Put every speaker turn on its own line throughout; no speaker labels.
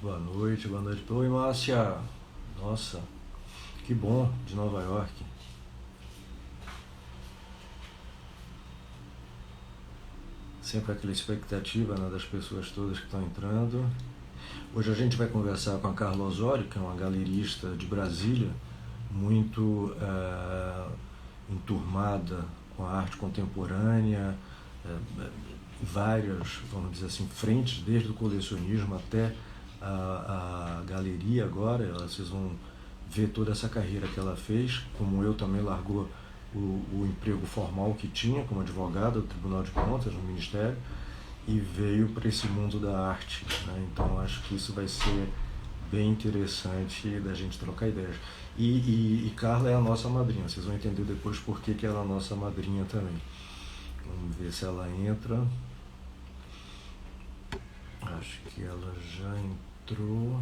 Boa noite, boa noite. Oi, Márcia. Nossa, que bom, de Nova York. Sempre aquela expectativa, né, das pessoas todas que estão entrando. Hoje a gente vai conversar com a Carla Osório, que é uma galerista de Brasília, muito enturmada com a arte contemporânea, eh, várias, vamos dizer assim, frentes, desde o colecionismo até a galeria agora. Vocês vão ver toda essa carreira que ela fez, como eu também largou o emprego formal que tinha como advogada do Tribunal de Contas, no Ministério, e veio para esse mundo da arte, né? Então acho que isso vai ser bem interessante da gente trocar ideias. E Carla é a nossa madrinha, vocês vão entender depois por que ela é a nossa madrinha também. Vamos ver se ela entra. Acho que ela já entrou.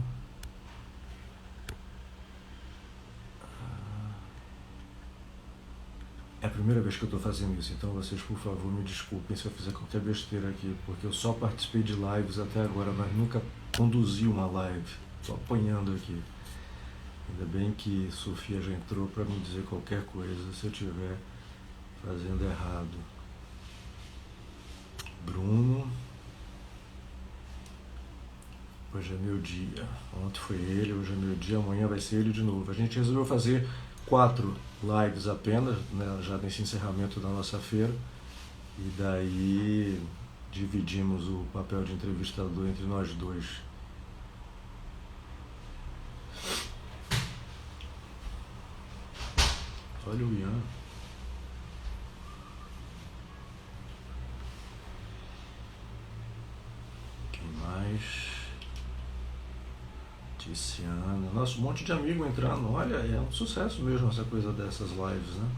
É a primeira vez que eu estou fazendo isso, então vocês, por favor, me desculpem se eu fizer qualquer besteira aqui, porque eu só participei de lives até agora, mas nunca conduzi uma live. Estou apanhando aqui. Ainda bem que Sofia já entrou para me dizer qualquer coisa se eu estiver fazendo errado. Bruno, hoje é meu dia. Ontem foi ele, hoje é meu dia, amanhã vai ser ele de novo. A gente resolveu fazer 4 lives apenas, né, já nesse encerramento da nossa feira. E daí dividimos o papel de entrevistador entre nós dois. Olha o Ian. Quem mais? Tiziana. Nossa, um monte de amigo entrando. Olha, é um sucesso mesmo essa coisa dessas lives, né?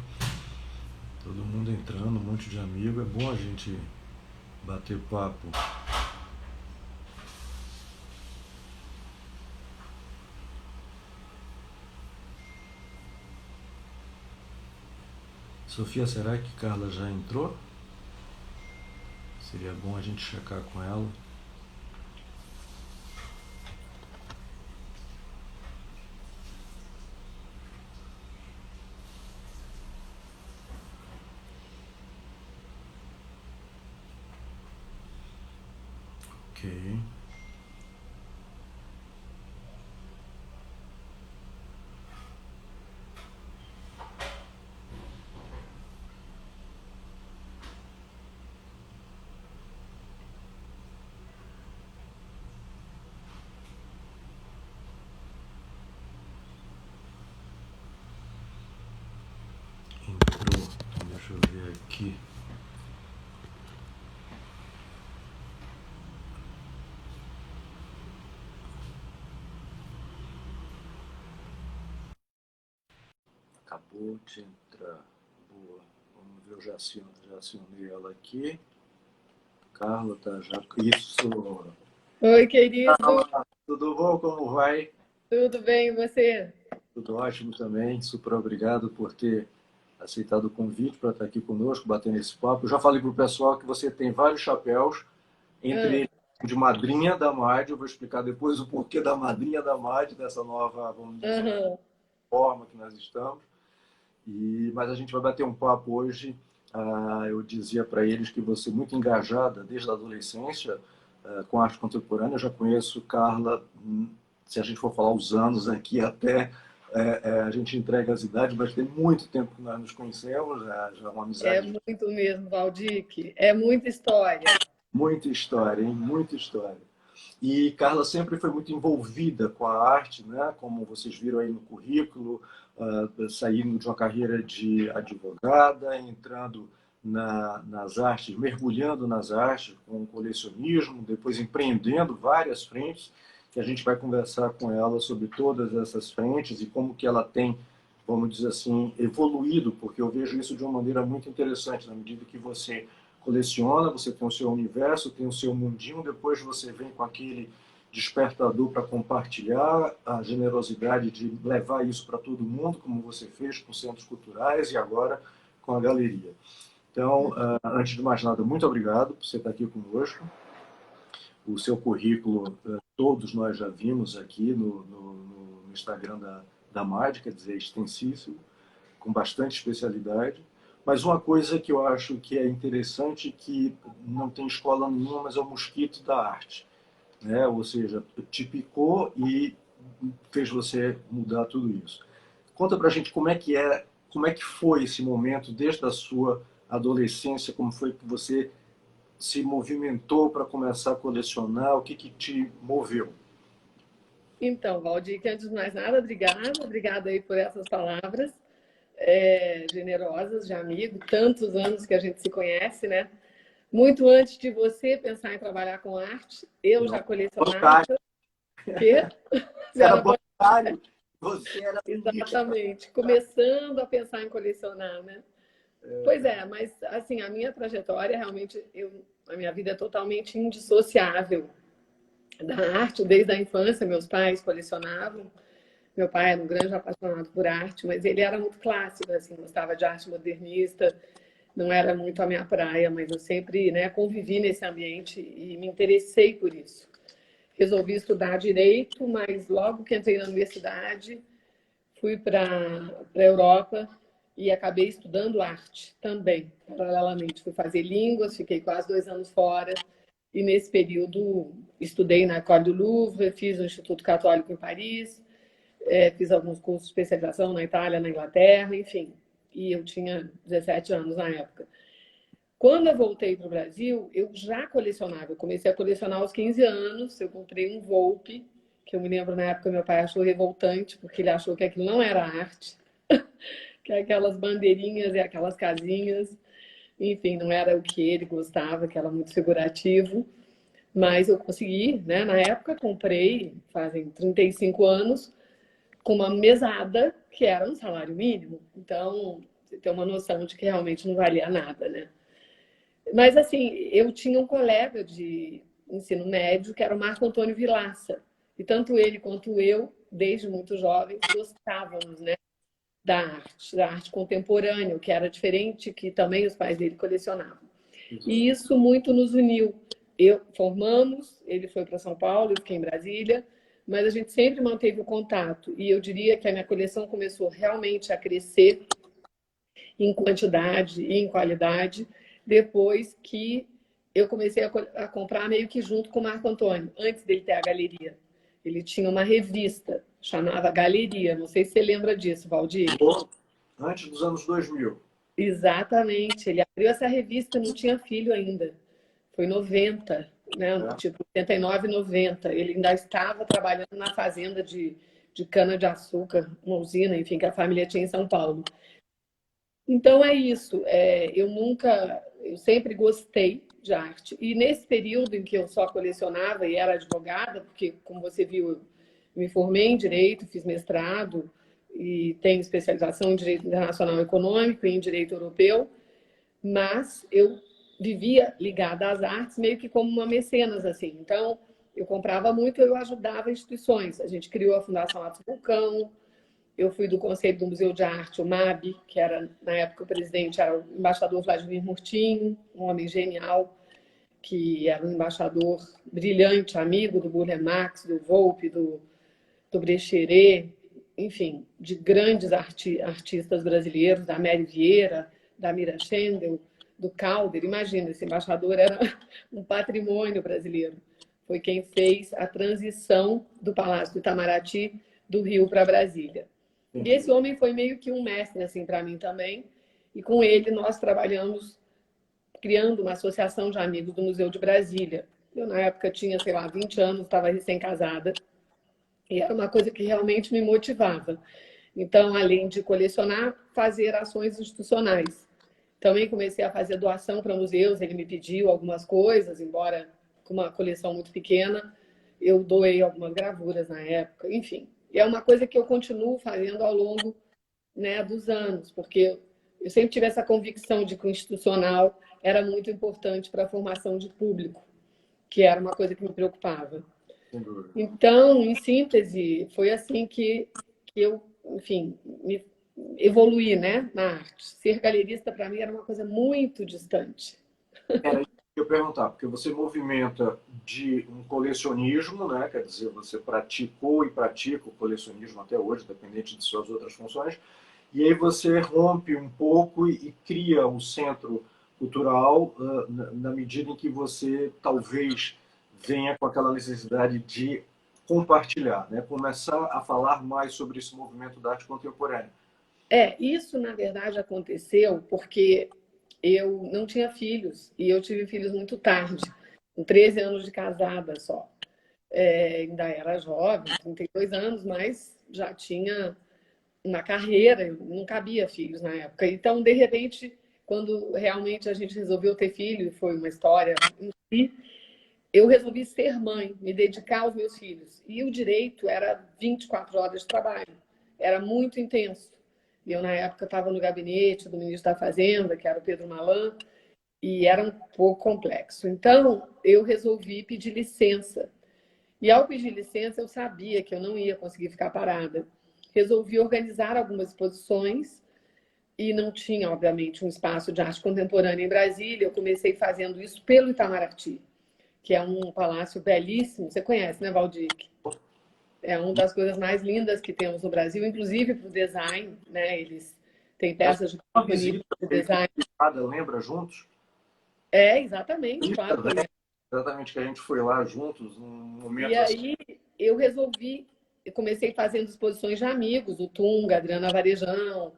Todo mundo entrando, um monte de amigo. É bom a gente bater papo. Sofia, será que Carla já entrou? Seria bom a gente checar com ela. Ok. Entrou. Então, deixa eu ver aqui. Acabou de entrar. Boa. Vamos ver, eu já acionei ela aqui. Carla tá já. Isso.
Oi, querido,
Tudo bom? Como vai?
tudo bem e você?
Tudo ótimo também. Super obrigado por ter aceitado o convite para estar aqui conosco, batendo esse papo. Eu já falei para o pessoal que você tem vários chapéus, entre
Ah,
eles de madrinha da MAD. Eu vou explicar depois o porquê da madrinha da MAD, dessa nova, vamos dizer,
aham.
forma que nós estamos. Mas a gente vai bater um papo hoje. Eu dizia para eles que você é muito engajada desde a adolescência com arte contemporânea. Eu já conheço Carla, se a gente for falar os anos aqui, até a gente entrega as idades, mas tem muito tempo que nós nos conhecemos, já é uma
É
amizade,
muito mesmo, Valdir. É muita história.
muita história, hein? Muita história. E Carla sempre foi muito envolvida com a arte, né? Como vocês viram aí no currículo, saindo de uma carreira de advogada, entrando nas artes, mergulhando nas artes com o colecionismo, depois empreendendo várias frentes, que a gente vai conversar com ela sobre todas essas frentes e como que ela tem, vamos dizer assim, evoluído, porque eu vejo isso de uma maneira muito interessante, na medida que você coleciona, você tem o seu universo, tem o seu mundinho, depois você vem com aquele despertador para compartilhar, a generosidade de levar isso para todo mundo, como você fez com centros culturais e agora com a galeria. Então, antes de mais nada, muito obrigado por você estar aqui conosco. O seu currículo todos nós já vimos aqui no Instagram da MAD, quer dizer, extensíssimo, com bastante especialidade. Mas uma coisa que eu acho que é interessante, que não tem escola nenhuma, mas é o mosquito da arte, né? Ou seja, te picou e fez você mudar tudo isso. Conta pra gente como é que foi esse momento desde a sua adolescência, como foi que você se movimentou para começar a colecionar, o que que te moveu?
Então, Valdir, que antes de mais nada, obrigada aí por essas palavras generosas de amigo, tantos anos que a gente se conhece, né? Muito antes de você pensar em trabalhar com arte, eu
Não,
já colecionava.
bancário.
Que
Você
você
era
era bom.
bancário, você era rico.
Exatamente, começando a pensar em colecionar, né? Pois é, mas assim, a minha trajetória realmente, a minha vida é totalmente indissociável da arte, desde a infância, meus pais colecionavam. Meu pai era um grande apaixonado por arte, mas ele era muito clássico, assim, gostava de arte modernista, não era muito a minha praia, mas eu sempre, né, convivi nesse ambiente e me interessei por isso. Resolvi estudar direito, mas logo que entrei na universidade, fui para a Europa e acabei estudando arte também, paralelamente. Fui fazer línguas, fiquei quase 2 anos fora. E nesse período estudei na École du Louvre, fiz o Instituto Católico em Paris, fiz alguns cursos de especialização na Itália, na Inglaterra, enfim. E eu tinha 17 anos na época. Quando eu voltei para o Brasil, eu já colecionava. Eu comecei a colecionar aos 15 anos. Eu comprei um Volpe, que eu me lembro na época meu pai achou revoltante, porque ele achou que aquilo não era arte, que aquelas bandeirinhas e aquelas casinhas, enfim, não era o que ele gostava, que era muito figurativo. Mas eu consegui, né? Na época, comprei, fazem 35 anos, com uma mesada que era um salário mínimo. Então, você tem uma noção de que realmente não valia nada, né? Mas, assim, eu tinha um colega de ensino médio que era o Marco Antônio Vilaça. E tanto ele quanto eu, desde muito jovens, gostávamos, né, da arte contemporânea, o que era diferente, que também os pais dele colecionavam. E isso muito nos uniu. Formamos, ele foi para São Paulo, eu fiquei em Brasília, mas a gente sempre manteve o contato. E eu diria que a minha coleção começou realmente a crescer em quantidade e em qualidade depois que eu comecei a comprar meio que junto com o Marco Antônio, antes dele ter a galeria. Ele tinha uma revista, chamava Galeria. Não sei se você lembra disso, Valdir.
Antes dos anos 2000.
Exatamente. Ele abriu essa revista, não tinha filho ainda. Foi em 90, né?
Né?
Tipo, 89, 90. Ele ainda estava trabalhando na fazenda de cana-de-açúcar, uma usina, enfim, que a família tinha em São Paulo. Então é isso. Eu sempre gostei de arte. E nesse período em que eu só colecionava e era advogada, porque, como você viu, eu me formei em direito, fiz mestrado e tenho especialização em direito internacional econômico e em direito europeu, mas eu vivia ligada às artes meio que como uma mecenas, assim. Então, eu comprava muito, eu ajudava instituições. A gente criou a Fundação Atos Vulcão, eu fui do Conselho do Museu de Arte, o MAB, que era, na época, o presidente era o embaixador Vladimir Murtinho, um homem genial, que era um embaixador brilhante, amigo do Burle Marx, do Volpe, do Brecheret, enfim, de grandes artistas brasileiros, da Mary Vieira, da Mira Schendel, do Calder. Imagina, esse embaixador era um patrimônio brasileiro. Foi quem fez a transição do Palácio do Itamaraty do Rio para Brasília. E esse homem foi meio que um mestre assim para mim também. E com ele nós trabalhamos criando uma associação de amigos do Museu de Brasília. Eu na época tinha, sei lá, 20 anos, estava recém-casada. E era uma coisa que realmente me motivava. Então, além de colecionar, fazer ações institucionais. Também comecei a fazer doação para museus, ele me pediu algumas coisas, embora com uma coleção muito pequena, eu doei algumas gravuras na época, enfim. E é uma coisa que eu continuo fazendo ao longo, né, dos anos, porque eu sempre tive essa convicção de que o institucional era muito importante para a formação de público, que era uma coisa que me preocupava. Então, em síntese, foi assim que eu, enfim, me evoluí, né, na arte. Ser galerista, para mim, era uma coisa muito distante.
Era eu perguntar, porque você movimenta de um colecionismo, né? Quer dizer, você praticou e pratica o colecionismo até hoje, dependente de suas outras funções, e aí você rompe um pouco e cria um centro cultural na medida em que você talvez venha com aquela necessidade de compartilhar, né? Começar a falar mais sobre esse movimento da arte contemporânea.
Isso na verdade aconteceu porque eu não tinha filhos e eu tive filhos muito tarde, com 13 anos de casada só. Ainda era jovem, 32 anos, mas já tinha uma carreira, não cabia filhos na época. Então, de repente, quando realmente a gente resolveu ter filho, foi uma história em si, eu resolvi ser mãe, me dedicar aos meus filhos. E o direito era 24 horas de trabalho, era muito intenso. E eu, na época, estava no gabinete do ministro da Fazenda, que era o Pedro Malan, e era um pouco complexo. Então, eu resolvi pedir licença. E ao pedir licença, eu sabia que eu não ia conseguir ficar parada. Resolvi organizar algumas exposições e não tinha, obviamente, um espaço de arte contemporânea em Brasília. Eu comecei fazendo isso pelo Itamaraty, que é um palácio belíssimo. Você conhece, né, Valdir? É uma das coisas mais lindas que temos no Brasil, inclusive para o design, né? Eles têm peças de
Uma
nível
visita
de design.
lembra, juntos?
Exatamente, claro que eu lembro.
Exatamente, que a gente foi lá juntos, num
E
momento assim.
aí eu resolvi, eu comecei fazendo exposições de amigos, o Tunga, a Adriana Varejão,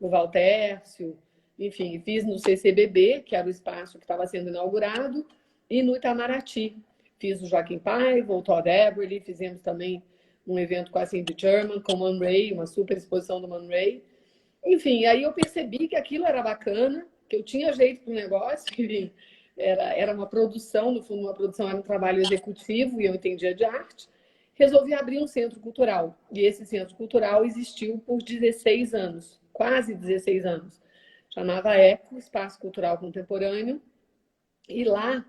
o Valtércio, enfim, fiz no CCBB, que era o espaço que estava sendo inaugurado, e no Itamaraty. Fiz o Joaquim Paiva, o Todd Eberly, fizemos também um evento com a Cindy Sherman, com o Man Ray, uma super exposição do Man Ray. Enfim, aí eu percebi que aquilo era bacana, que eu tinha jeito para o negócio, enfim, era uma produção, no fundo, uma produção era um trabalho executivo e eu entendia de arte. Resolvi abrir um centro cultural. E esse centro cultural existiu por 16 anos, quase 16 anos. Chamava ECO, Espaço Cultural Contemporâneo. E lá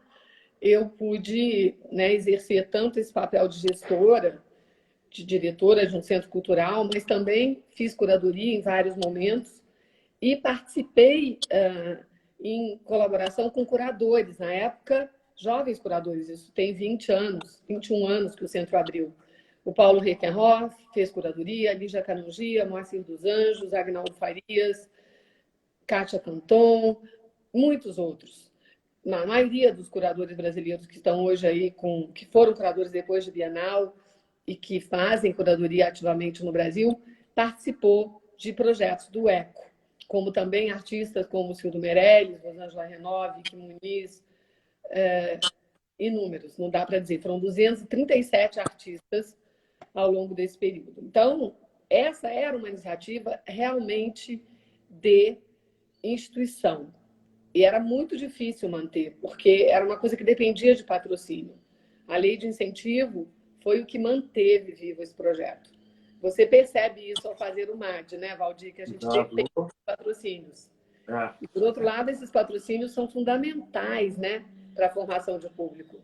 eu pude, né, exercer tanto esse papel de gestora, de diretora de um centro cultural, mas também fiz curadoria em vários momentos e participei em colaboração com curadores, na época, jovens curadores, isso tem 20 anos, 21 anos que o centro abriu. O Paulo Reckenhoff fez curadoria, Lígia Canongia, Moacir dos Anjos, Agnaldo Farias, Kátia Canton, muitos outros. Na maioria dos curadores brasileiros que estão hoje aí, que foram curadores depois de Bienal e que fazem curadoria ativamente no Brasil, participou de projetos do ECO, como também artistas como Cildo Meirelles, Rosângela Renove, Vicky Muniz, inúmeros, não dá para dizer, foram 237 artistas ao longo desse período. Então, essa era uma iniciativa realmente de instituição. E era muito difícil manter, porque era uma coisa que dependia de patrocínio. A lei de incentivo foi o que manteve vivo esse projeto. Você percebe isso ao fazer o MAD, né, Valdir? Que a gente depende dos patrocínios. E, por outro lado, esses patrocínios são fundamentais, né, para a formação de público.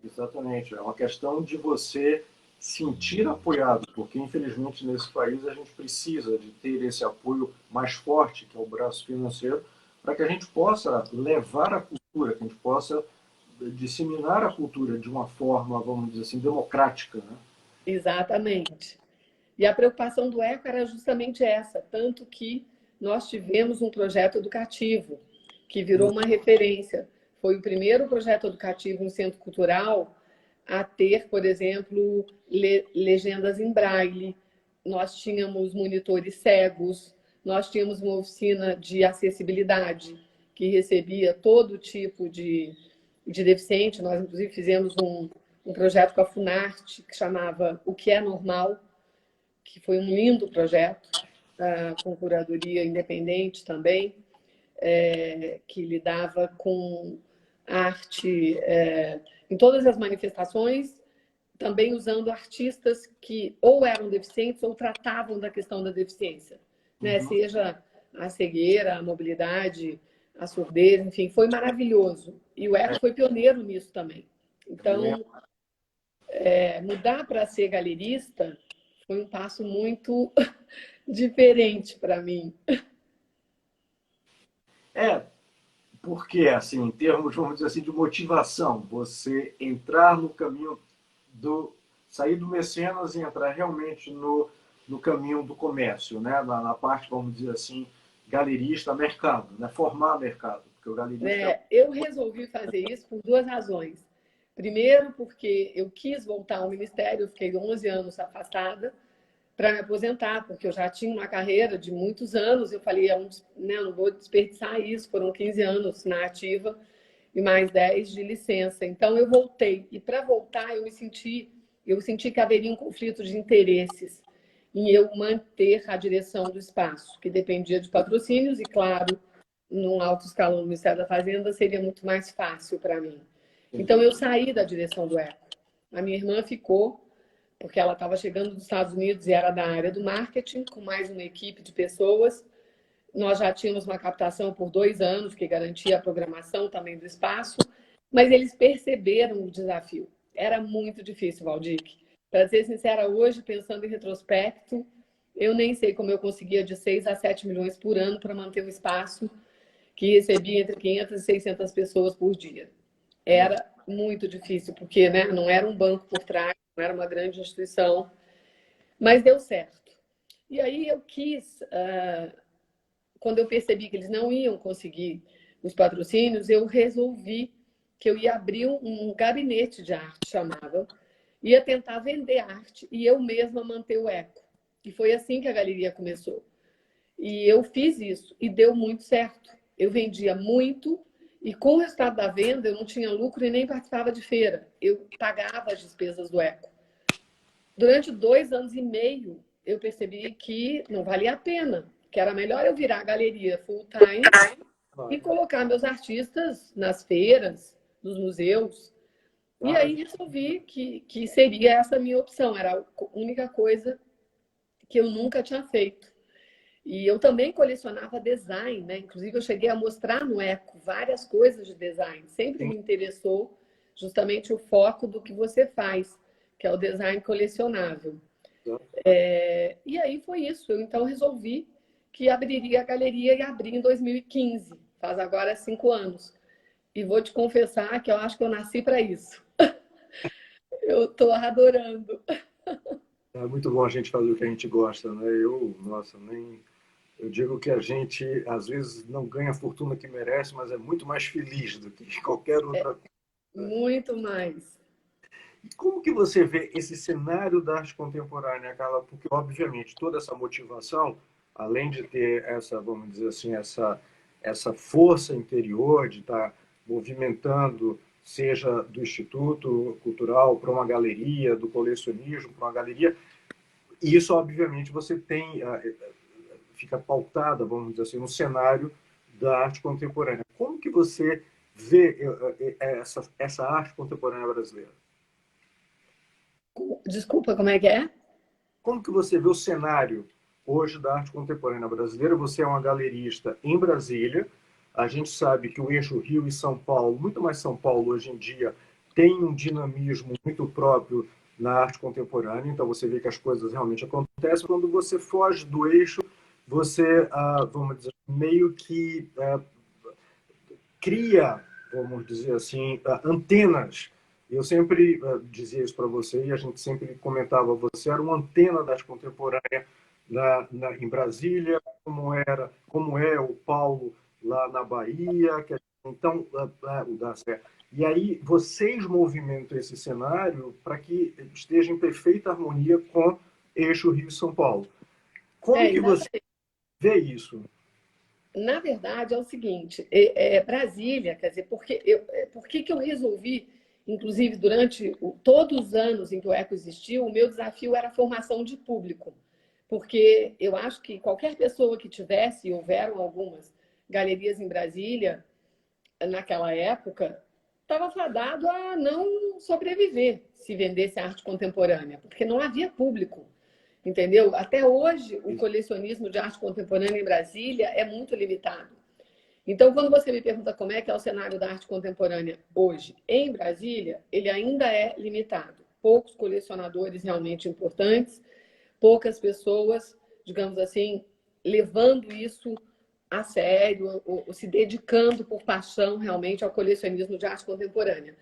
Exatamente. É uma questão de você sentir apoiado, porque, infelizmente, nesse país a gente precisa de ter esse apoio mais forte, que é o braço financeiro, para que a gente possa levar a cultura, que a gente possa disseminar a cultura de uma forma, vamos dizer assim, democrática, né?
Exatamente. E a preocupação do ECO era justamente essa, tanto que nós tivemos um projeto educativo que virou uma referência. Foi o primeiro projeto educativo no centro cultural a ter, por exemplo, legendas em braille. Nós tínhamos monitores cegos, nós tínhamos uma oficina de acessibilidade que recebia todo tipo de deficiente. Nós, inclusive, fizemos um projeto com a Funarte que chamava O que é Normal, que foi um lindo projeto, com curadoria independente também, que lidava com arte em todas as manifestações, também usando artistas que ou eram deficientes ou tratavam da questão da deficiência, né? Seja a cegueira, a mobilidade, a surdez, enfim, foi maravilhoso. E o ECO foi pioneiro nisso também. Então, mudar para ser galerista foi um passo muito diferente para mim.
porque, assim, em termos, vamos dizer assim, de motivação, você entrar no caminho do... sair do mecenas e entrar realmente no caminho do comércio, né? Na parte, vamos dizer assim, galerista, mercado, né? Formar mercado. Porque o galerista
Eu resolvi fazer isso por duas razões. Primeiro, porque eu quis voltar ao ministério, eu fiquei 11 anos afastada para me aposentar, porque eu já tinha uma carreira de muitos anos. Eu falei, né, eu não vou desperdiçar isso, foram 15 anos na ativa e mais 10 de licença. Então, eu voltei. E para voltar, eu senti que haveria um conflito de interesses em eu manter a direção do espaço, que dependia de patrocínios e, claro, num alto escalão do Ministério da Fazenda seria muito mais fácil para mim. Então, eu saí da direção do ECO. A minha irmã ficou, porque ela estava chegando dos Estados Unidos e era da área do marketing, com mais uma equipe de pessoas. Nós já tínhamos uma captação por 2 anos, que garantia a programação também do espaço, mas eles perceberam o desafio. Era muito difícil, Valdir. Para ser sincera, hoje, pensando em retrospecto, eu nem sei como eu conseguia de 6 a 7 milhões por ano para manter um espaço que recebia entre 500 e 600 pessoas por dia. Era muito difícil, porque, né, não era um banco por trás, não era uma grande instituição, mas deu certo. E aí eu quis, quando eu percebi que eles não iam conseguir os patrocínios, eu resolvi que eu ia abrir um gabinete de arte, chamava, ia tentar vender arte e eu mesma manter o eco. E foi assim que a galeria começou. E eu fiz isso e deu muito certo. Eu vendia muito e com o resultado da venda eu não tinha lucro e nem participava de feira. Eu pagava as despesas do eco. Durante 2 anos e meio eu percebi que não valia a pena, que era melhor eu virar a galeria full time e colocar meus artistas nas feiras, nos museus. E aí resolvi que seria essa a minha opção. Era a única coisa que eu nunca tinha feito. E eu também colecionava design, né? Inclusive, eu cheguei a mostrar no Eco várias coisas de design. Sempre me interessou justamente o foco do que você faz, que é o design colecionável. E aí foi isso. Eu então resolvi que abriria a galeria e abri em 2015. Faz agora 5 anos. E vou te confessar que eu acho que eu nasci para isso. Eu estou adorando.
é muito bom a gente fazer o que a gente gosta, né? Nossa, nem... Eu digo que a gente, às vezes, não ganha a fortuna que merece, mas é muito mais feliz do que qualquer outra coisa.
Muito mais.
E como que você vê esse cenário da arte contemporânea, Carla? Porque, obviamente, toda essa motivação, além de ter essa, vamos dizer assim, essa força interior de estar movimentando, seja do Instituto Cultural para uma galeria, do colecionismo para uma galeria, e isso, obviamente, você tem, fica pautada, vamos dizer assim, no cenário da arte contemporânea. Como que você vê essa arte contemporânea brasileira?
Desculpa, como é que é?
Como que você vê o cenário hoje da arte contemporânea brasileira? Você é uma galerista em Brasília. A gente sabe que o eixo Rio e São Paulo, muito mais São Paulo hoje em dia, tem um dinamismo muito próprio na arte contemporânea. Então você vê que as coisas realmente acontecem. Quando você foge do eixo, você, vamos dizer, meio que cria, vamos dizer assim, antenas. Eu sempre dizia isso para você e a gente sempre comentava, você era uma antena da arte contemporânea em Brasília, como é o Paulo lá na Bahia, então, e aí vocês movimentam esse cenário para que esteja em perfeita harmonia com eixo Rio e São Paulo. Como que você vê isso?
Na verdade, é o seguinte, Brasília, quer dizer, por que eu resolvi, inclusive durante todos os anos em que o ECO existiu, o meu desafio era a formação de público, porque eu acho que qualquer pessoa que tivesse, e houveram algumas galerias em Brasília, naquela época, estava fadado a não sobreviver se vendesse arte contemporânea, porque não havia público. Entendeu? Até hoje, o colecionismo de arte contemporânea em Brasília é muito limitado. Então, quando você me pergunta como é que é o cenário da arte contemporânea hoje em Brasília, ele ainda é limitado. Poucos colecionadores realmente importantes, poucas pessoas, digamos assim, levando isso a sério, ou se dedicando por paixão realmente ao colecionismo de arte contemporânea.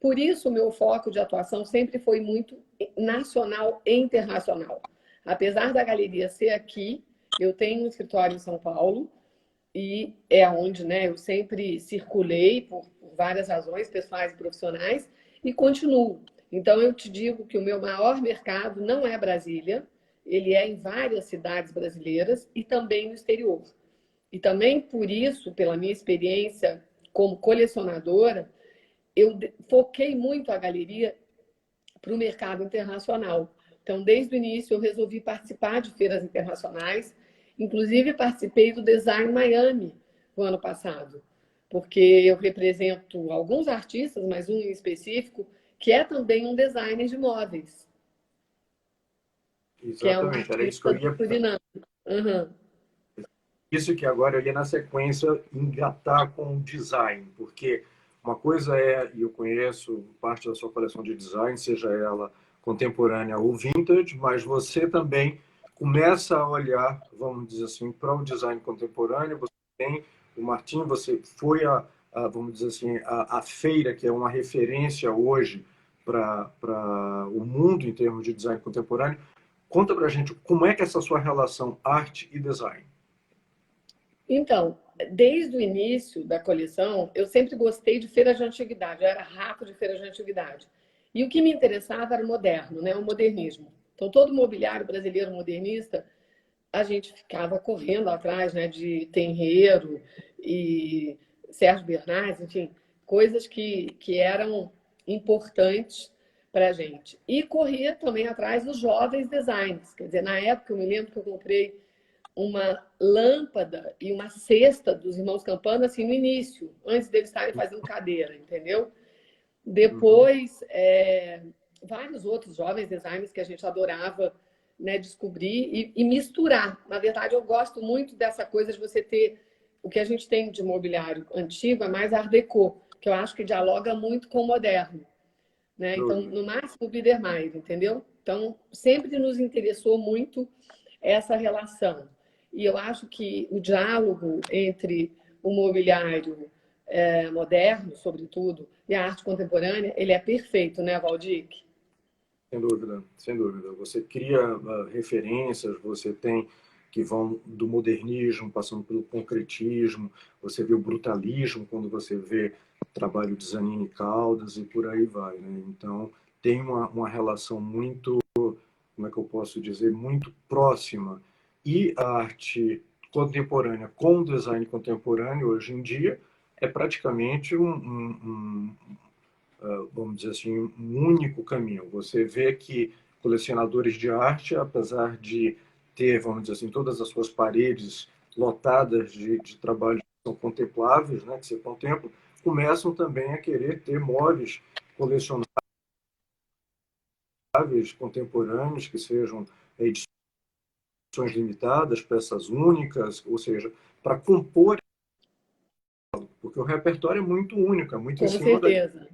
Por isso, o meu foco de atuação sempre foi muito nacional e internacional. Apesar da galeria ser aqui, eu tenho um escritório em São Paulo e é onde, né, eu sempre circulei por várias razões pessoais e profissionais e continuo. Então, eu te digo que o meu maior mercado não é Brasília, ele é em várias cidades brasileiras e também no exterior. E também por isso, pela minha experiência como colecionadora, eu foquei muito a galeria para o mercado internacional. Então, desde o início, eu resolvi participar de feiras internacionais, inclusive participei do Design Miami no ano passado, porque eu represento alguns artistas, mas um em específico, que é também um designer de móveis, que é um
Exatamente, era isso que eu
artista do
ia.
Suriname. Uhum.
Isso que agora eu ia na sequência engatar com o design, porque uma coisa é, e eu conheço parte da sua coleção de design, seja ela contemporânea ou vintage, mas você também começa a olhar, vamos dizer assim, para o design contemporâneo. Você tem o Martim, você foi vamos dizer assim, a feira, que é uma referência hoje para o mundo em termos de design contemporâneo. Conta para a gente como é que é essa sua relação arte e design.
Então, desde o início da coleção, eu sempre gostei de feiras de antiguidade, eu era rato de feiras de antiguidade. E o que me interessava era o moderno, né? O modernismo. Então, todo mobiliário brasileiro modernista, a gente ficava correndo atrás, né? De Tenreiro e Sérgio Bernardes, enfim, coisas que eram importantes para a gente. E corria também atrás dos jovens designers. Quer dizer, na época, eu me lembro que eu comprei uma lâmpada e uma cesta dos irmãos Campana, assim, no início, antes deles estarem fazendo cadeira, entendeu? Depois, vários outros jovens designers que a gente adorava, né, descobrir e misturar. Na verdade, eu gosto muito dessa coisa de você ter o que a gente tem de mobiliário antigo, é mais Art Deco, que eu acho que dialoga muito com o moderno, né? Então, no máximo, Biedermeier, entendeu? Então, sempre nos interessou muito essa relação. E eu acho que o diálogo entre o mobiliário moderno, sobretudo, e a arte contemporânea, ele é perfeito, né, Valdir?
Sem dúvida, sem dúvida. Você cria referências, você tem que vão do modernismo, passando pelo concretismo, você vê o brutalismo quando você vê o trabalho de Zanini Caldas e por aí vai, né? Então, tem uma relação muito, como é que eu posso dizer, muito próxima. E a arte contemporânea com o design contemporâneo, hoje em dia, é praticamente vamos dizer assim, um único caminho. Você vê que colecionadores de arte, apesar de ter, vamos dizer assim, todas as suas paredes lotadas de trabalhos que são contempláveis, né, que você contempla, começam também a querer ter móveis colecionáveis contemporâneos, que sejam edições limitadas, peças únicas, ou seja, para compor, porque o repertório é muito único, é muito em
Com
cima da
certeza.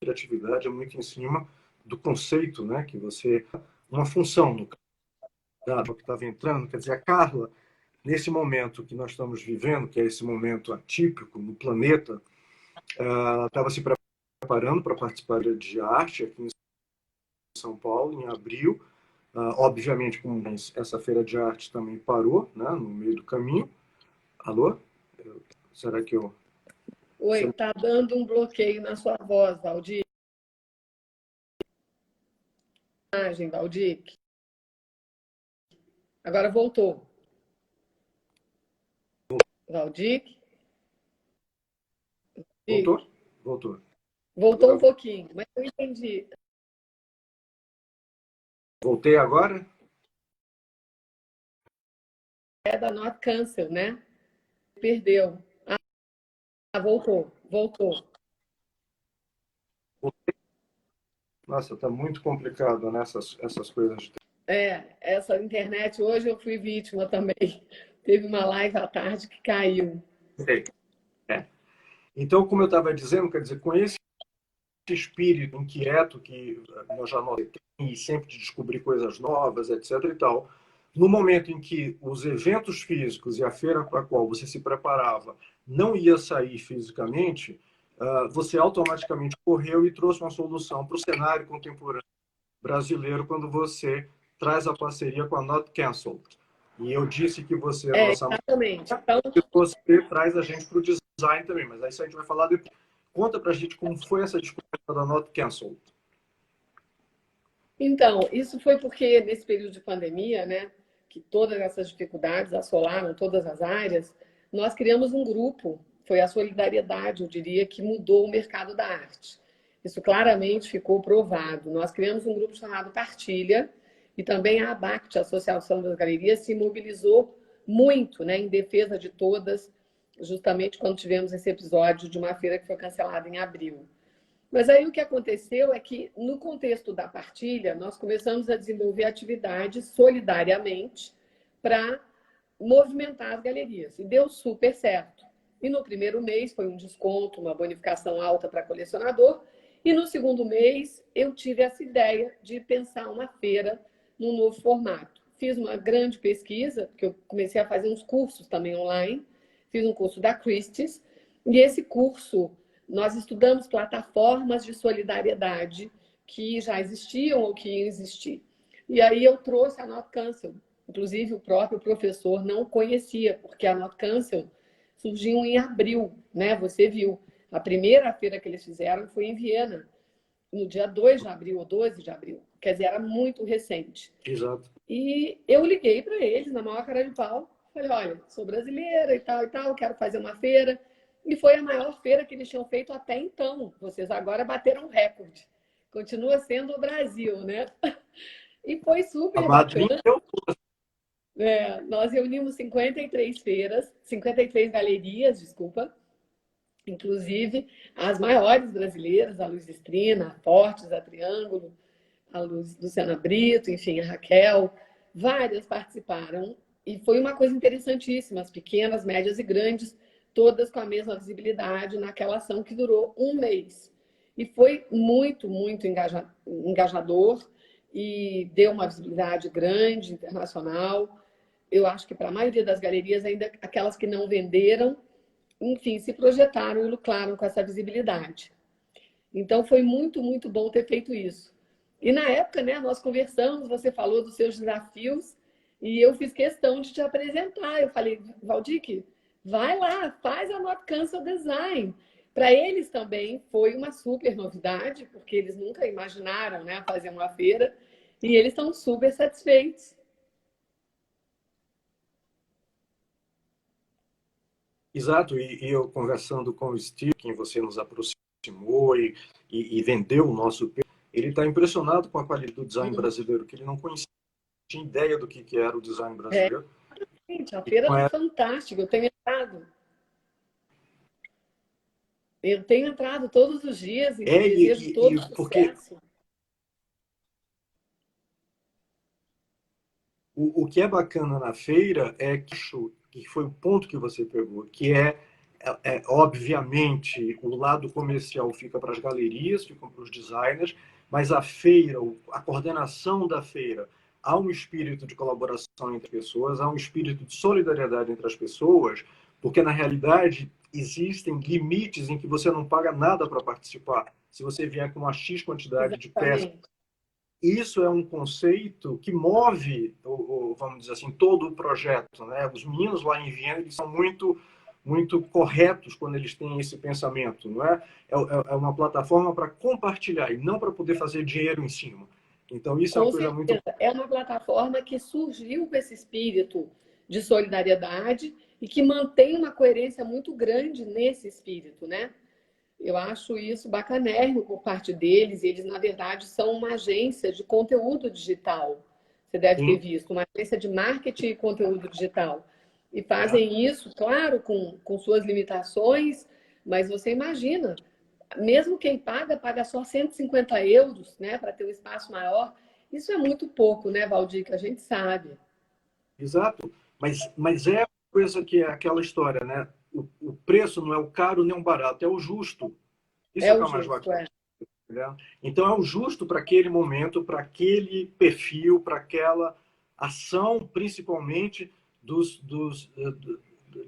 criatividade, é muito em cima do conceito, né, que você uma função no caso que estava entrando, quer dizer, a Carla, nesse momento que nós estamos vivendo, que é esse momento atípico no planeta, estava se preparando para participar de arte aqui em São Paulo, em abril. Obviamente, como essa feira de arte também parou, né, no meio do caminho. Alô? Será que eu...
Oi, tá dando um bloqueio na sua voz, Valdir. Valdir. Agora voltou. Valdir?
Voltou? Voltou.
Voltou
Agora...
um pouquinho, mas eu entendi.
Voltei agora?
É da Not Cancel, né? Perdeu. Voltou.
Nossa, está muito complicado, né, essas coisas.
Essa internet hoje eu fui vítima também. Teve uma live à tarde que caiu.
É. Então, como eu estava dizendo, quer dizer, com esse espírito inquieto que nós já notamos e sempre de descobrir coisas novas, etc. e tal, no momento em que os eventos físicos e a feira para a qual você se preparava não ia sair fisicamente, você automaticamente correu e trouxe uma solução para o cenário contemporâneo brasileiro quando você traz a parceria com a Not Cancelled. E eu disse que você é a nossa
exatamente. Então,
e você traz a gente para o design também, mas aí isso a gente vai falar depois. Conta para a gente como foi essa descoberta da Not Cancelled.
então, isso foi porque nesse período de pandemia, né, que todas essas dificuldades assolaram todas as áreas, nós criamos um grupo, foi a solidariedade, eu diria, que mudou o mercado da arte. Isso claramente ficou provado. Nós criamos um grupo chamado Partilha e também a ABACT, a Associação das Galerias, se mobilizou muito, né, em defesa de todas, justamente quando tivemos esse episódio de uma feira que foi cancelada em abril. Mas aí o que aconteceu é que, no contexto da partilha, nós começamos a desenvolver atividades solidariamente para movimentar as galerias. E deu super certo. E no primeiro mês foi um desconto, uma bonificação alta para colecionador. E no segundo mês eu tive essa ideia de pensar uma feira num novo formato. Fiz uma grande pesquisa, porque eu comecei a fazer uns cursos também online. Fiz um curso da Christie's. E esse curso, nós estudamos plataformas de solidariedade que já existiam ou que iam existir. E aí eu trouxe a Not Cancelled. Inclusive, o próprio professor não conhecia, porque a Not Cancelled surgiu em abril, né? Você viu. A primeira feira que eles fizeram foi em Viena, no dia 2 de abril ou 12 de abril. Quer dizer, era muito recente.
Exato.
E eu liguei para eles, na maior cara de pau. Falei, olha, sou brasileira e tal, quero fazer uma feira. E foi a maior feira que eles tinham feito até então. Vocês agora bateram um recorde. Continua sendo o Brasil, né? E foi super bacana. Nós reunimos 53 feiras, 53 galerias, desculpa, inclusive as maiores brasileiras, a Luz Estrina, a Fortes, a Triângulo, a Luciana Brito, enfim, a Raquel, várias participaram. E foi uma coisa interessantíssima, as pequenas, médias e grandes, todas com a mesma visibilidade naquela ação que durou um mês. E foi muito, muito engajador e deu uma visibilidade grande, internacional. Eu acho que para a maioria das galerias, ainda aquelas que não venderam, enfim, se projetaram e lucraram com essa visibilidade. Então, foi muito, muito bom ter feito isso. E na época, né, nós conversamos, você falou dos seus desafios, e eu fiz questão de te apresentar. Eu falei, Valdir, vai lá, faz a Not Cancelled Design. Para eles também foi uma super novidade, porque eles nunca imaginaram, né, fazer uma feira, e eles estão super satisfeitos.
Exato, e eu conversando com o Steve, quem você nos aproximou e vendeu o nosso peixe, ele está impressionado com a qualidade do design brasileiro, que ele não conhecia, tinha ideia do que era o design brasileiro.
Gente, a feira está fantástica, eu tenho entrado. Eu tenho entrado todos os dias e desejo todo sucesso.
O que é bacana na feira é que foi o ponto que você pegou, que obviamente, o lado comercial fica para as galerias, fica para os designers, mas a feira, a coordenação da feira, há um espírito de colaboração entre pessoas, há um espírito de solidariedade entre as pessoas, porque, na realidade, existem limites em que você não paga nada para participar. Se você vier com uma X quantidade de peças, isso é um conceito que move, vamos dizer assim, todo o projeto, né? Os meninos lá em Viena, eles são muito, muito corretos quando eles têm esse pensamento, não é? É uma plataforma para compartilhar e não para poder fazer dinheiro em cima. Então, isso é uma coisa muito...
É uma plataforma que surgiu com esse espírito de solidariedade e que mantém uma coerência muito grande nesse espírito, né? Eu acho isso bacanérrimo por parte deles. Eles, na verdade, são uma agência de conteúdo digital. Você deve ter visto, uma agência de marketing e conteúdo digital. E fazem isso, claro, com suas limitações, mas você imagina, mesmo quem paga só 150 euros, né, para ter um espaço maior. Isso é muito pouco, né, Valdir, que a gente sabe.
Exato. Mas é coisa que é aquela história, né? O preço não é o caro nem o barato, é o justo. Isso é o mais bacana. Então, é o justo para aquele momento, para aquele perfil, para aquela ação, principalmente,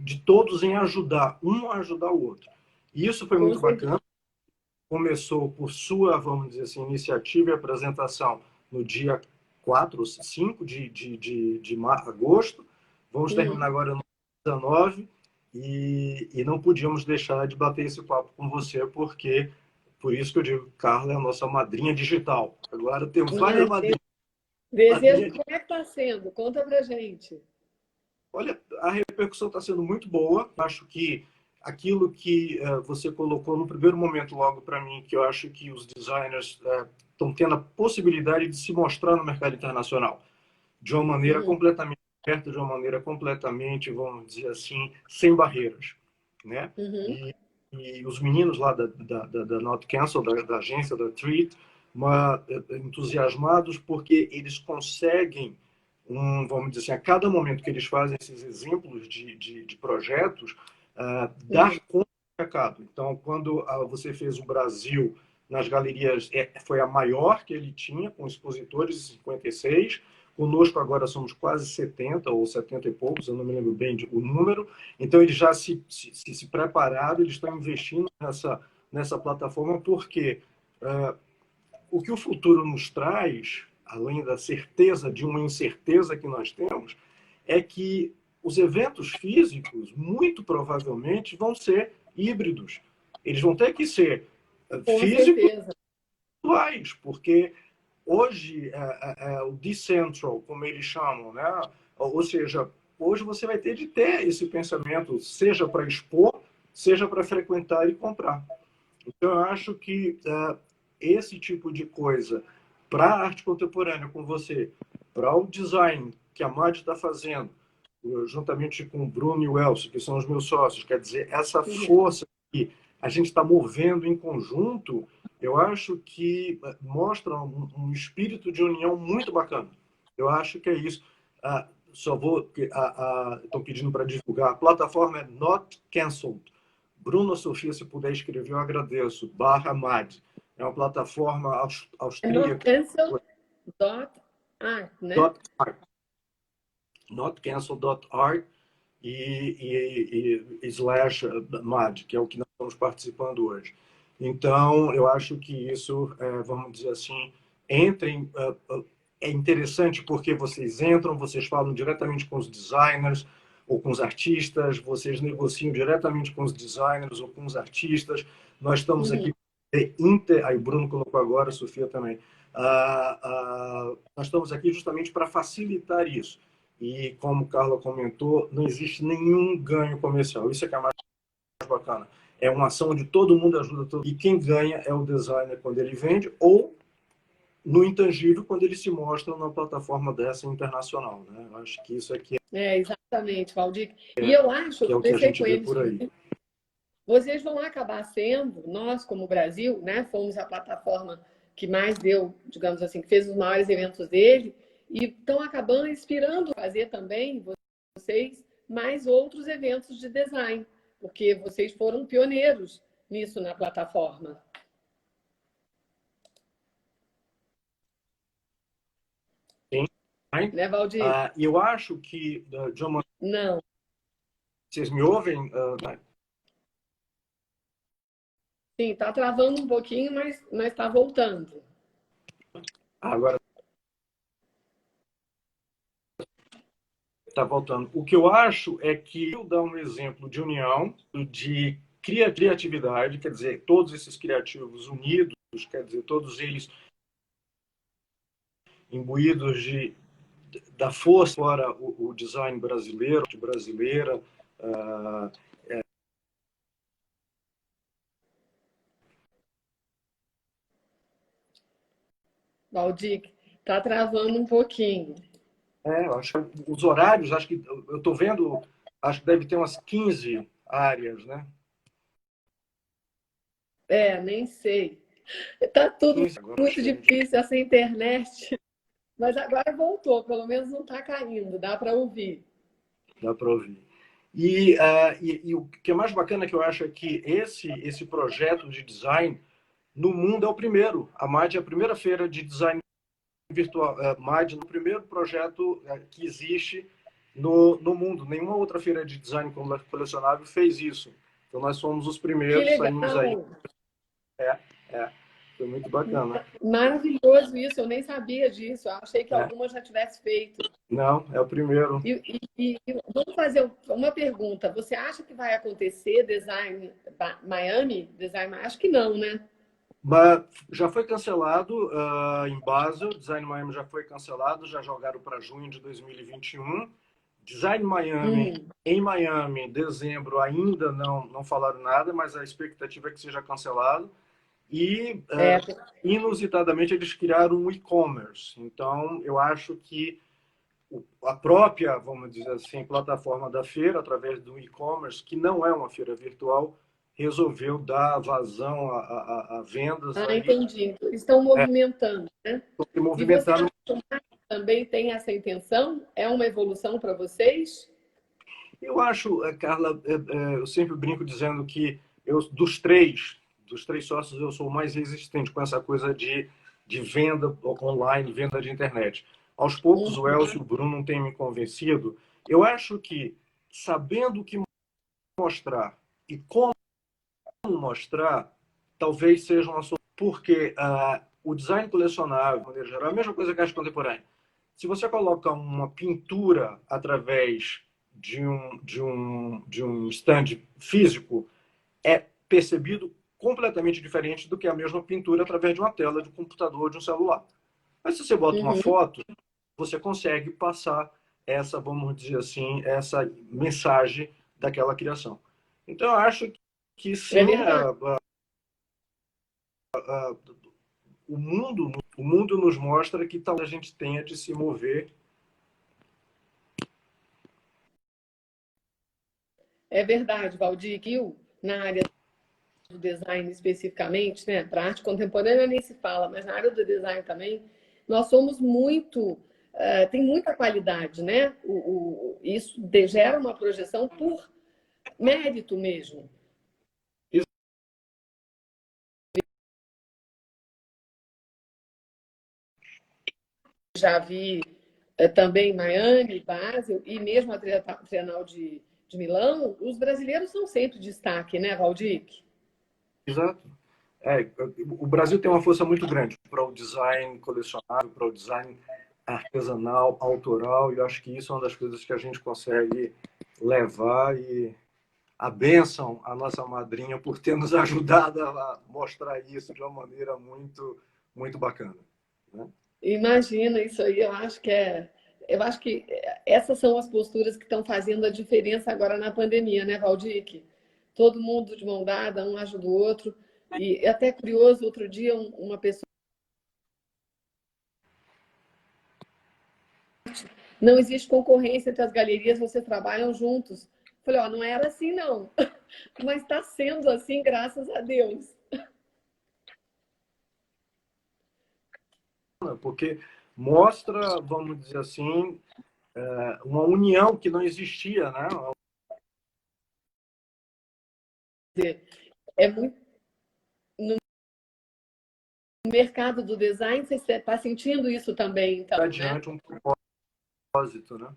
de todos em ajudar, um a ajudar o outro. E isso foi muito bacana. Começou por sua, vamos dizer assim, iniciativa e apresentação no dia 4 ou 5 de agosto. Vamos terminar agora no 19 e não podíamos deixar de bater esse papo com você, porque, por isso que eu digo, Carla é a nossa madrinha digital. Agora temos várias madrinhas.
Desejo, como é que está sendo? Conta pra gente.
Olha, a repercussão está sendo muito boa. Acho que aquilo que você colocou no primeiro momento logo para mim, que eu acho que os designers estão tendo a possibilidade de se mostrar no mercado internacional de uma maneira completamente aberta, de uma maneira completamente, vamos dizer assim, sem barreiras, né? E os meninos lá da Not Cancel, da agência da Treat, entusiasmados porque eles conseguem vamos dizer assim, a cada momento que eles fazem esses exemplos de projetos, dar conta do mercado. Então, quando você fez o Brasil nas galerias, foi a maior que ele tinha, com expositores, 56. Conosco agora somos quase 70 ou 70 e poucos, eu não me lembro bem o número. Então, eles já se prepararam, eles estão investindo nessa plataforma, porque o que o futuro nos traz, além da certeza de uma incerteza que nós temos, é que os eventos físicos, muito provavelmente, vão ser híbridos. Eles vão ter que ser físicos e virtuais, porque hoje o decentral, como eles chamam, né? Ou seja, hoje você vai ter de ter esse pensamento, seja para expor, seja para frequentar e comprar. Então, eu acho que esse tipo de coisa, para a arte contemporânea com você, para o design que a MAD está fazendo, juntamente com o Bruno e o Elcio, que são os meus sócios, quer dizer, essa força que a gente está movendo em conjunto, eu acho que mostra um espírito de união muito bacana. Eu acho que é isso. Estão pedindo para divulgar. A plataforma é Not Cancelled. Bruno, Sofia, se puder escrever, eu agradeço. /MAD. É uma plataforma austríaca.
Notcancel.art, né?
.art. Notcancel.art e /MAD, que é o que nós estamos participando hoje. Então, eu acho que isso, vamos dizer assim, é interessante porque vocês entram, vocês falam diretamente com os designers ou com os artistas, vocês negociam diretamente com os designers ou com os artistas. Nós estamos aqui, aí o Bruno colocou agora, a Sofia também. Nós estamos aqui justamente para facilitar isso. E, como Carla comentou, não existe nenhum ganho comercial. Isso é que é mais bacana. É uma ação onde todo mundo ajuda todo mundo. E quem ganha é o designer quando ele vende ou no intangível quando ele se mostra numa plataforma dessa internacional, né? Eu acho que isso aqui
exatamente, Valdir. E eu acho
que é o que a gente vê por aí.
Vocês vão acabar sendo, nós como Brasil, né, fomos a plataforma que mais deu, digamos assim, que fez os maiores eventos dele, e estão acabando inspirando a fazer também, vocês, mais outros eventos de design, porque vocês foram pioneiros nisso na plataforma.
Sim.
Né, Valdir?
E eu acho que, John,
não.
Vocês me ouvem?
Sim, está travando um pouquinho, mas está voltando.
Agora está voltando. O que eu acho é que eu dar um exemplo de união, de criatividade, quer dizer, todos esses criativos unidos, quer dizer, todos eles imbuídos da força para o design brasileiro, brasileira.
Valdir, está travando um pouquinho.
Eu acho que os horários, acho que eu estou vendo, acho que deve ter umas 15 áreas, né?
Nem sei. Está tudo muito difícil essa internet. Mas agora voltou, pelo menos não está caindo, dá para ouvir.
Dá para ouvir. E o que é mais bacana que eu acho é que esse projeto de design no mundo é o primeiro. A MAD é a primeira feira de design virtual, MAD, no primeiro projeto que existe no mundo. Nenhuma outra feira de design colecionável fez isso. Então, nós somos os
Que
primeiros, saímos aí.
legal!
É, é. Foi muito bacana.
Maravilhoso isso, eu nem sabia disso. Eu achei que
É.
alguma já tivesse feito.
Não, é o primeiro.
E vamos fazer uma pergunta. Você acha que vai acontecer Design Miami? Acho que não, né?
Mas já foi cancelado em Basel, Design Miami já foi cancelado, já jogaram para junho de 2021. Design Miami, em Miami, dezembro, ainda não falaram nada, mas a expectativa é que seja cancelado. E, inusitadamente, eles criaram um e-commerce. Então, eu acho que a própria, vamos dizer assim, plataforma da feira, através do e-commerce, que não é uma feira virtual, resolveu dar vazão a vendas.
Ah, entendi. Estão movimentando, né?
Estão se
E você
movimentando.
acha que também tem essa intenção? É uma evolução para vocês?
Eu acho, Carla, eu sempre brinco dizendo que dos três sócios, eu sou o mais resistente com essa coisa de venda online, venda de internet. Aos poucos, o Elcio e o Bruno têm me convencido. Eu acho que, sabendo o que mostrar e como mostrar, talvez seja uma solução. Porque o design colecionável, de maneira geral, é a mesma coisa que a arte contemporânea. Se você coloca uma pintura através de um stand físico, é percebido completamente diferente do que a mesma pintura através de uma tela de um computador ou de um celular. Mas se você bota uma foto, você consegue passar essa, vamos dizer assim, essa mensagem daquela criação. Então, eu acho que
É
sim,
verdade.
o mundo nos mostra que tal a gente tenha de se mover.
É verdade, Valdir, que na área do design especificamente, né? Para arte contemporânea nem se fala, mas na área do design também, nós somos muito, tem muita qualidade, né? Isso gera uma projeção por mérito mesmo. Já vi também Miami, Basel e mesmo a Trienal de Milão, os brasileiros são sempre destaque, né, Valdir?
Exato. O Brasil tem uma força muito grande para o design colecionável, para o design artesanal, autoral, e eu acho que isso é uma das coisas que a gente consegue levar. E a bênção à nossa madrinha por ter nos ajudado a mostrar isso de uma maneira muito, muito bacana. Né?
Imagina isso aí, eu acho que essas são as posturas que estão fazendo a diferença agora na pandemia, né, Valdir? Todo mundo de mão dada, um ajuda o outro. E é até curioso, outro dia uma pessoa. Não existe concorrência entre as galerias, vocês trabalham juntos. Falei, ó, não era assim, não. Mas está sendo assim, graças a Deus.
Porque mostra, vamos dizer assim, uma união que não existia, né?
É muito. No mercado do design, você está sentindo isso também, então,
Adiante um propósito, né?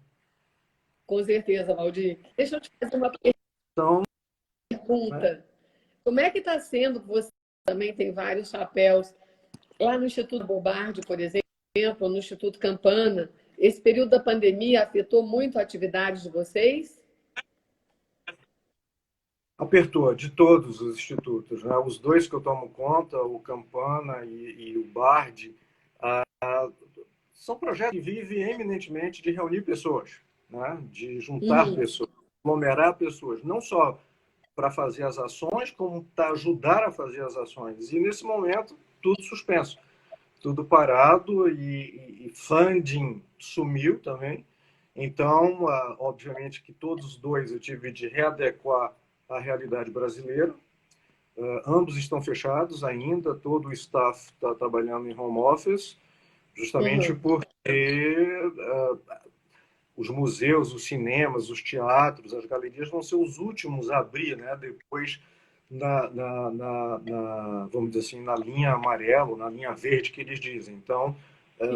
Com certeza, Valdir. Deixa eu te fazer uma
Então,
pergunta. Né? Como é que está sendo? Você também tem vários chapéus. Lá no Instituto Bobardi, por exemplo, no Instituto Campana, esse período da pandemia afetou muito a atividade de vocês?
apertou de todos os institutos, né? Os dois que eu tomo conta, o Campana e o Bard, são projetos que vivem eminentemente de reunir pessoas, né? De juntar pessoas, aglomerar pessoas, não só para fazer as ações, como para ajudar a fazer as ações. E nesse momento, tudo suspenso, tudo parado e funding sumiu também. Então, obviamente que todos os dois eu tive de readequar à realidade brasileira. Ambos estão fechados ainda, todo o staff está trabalhando em home office, justamente porque os museus, os cinemas, os teatros, as galerias vão ser os últimos a abrir, né? Depois, vamos dizer assim, na linha amarelo, na linha verde que eles dizem. Então,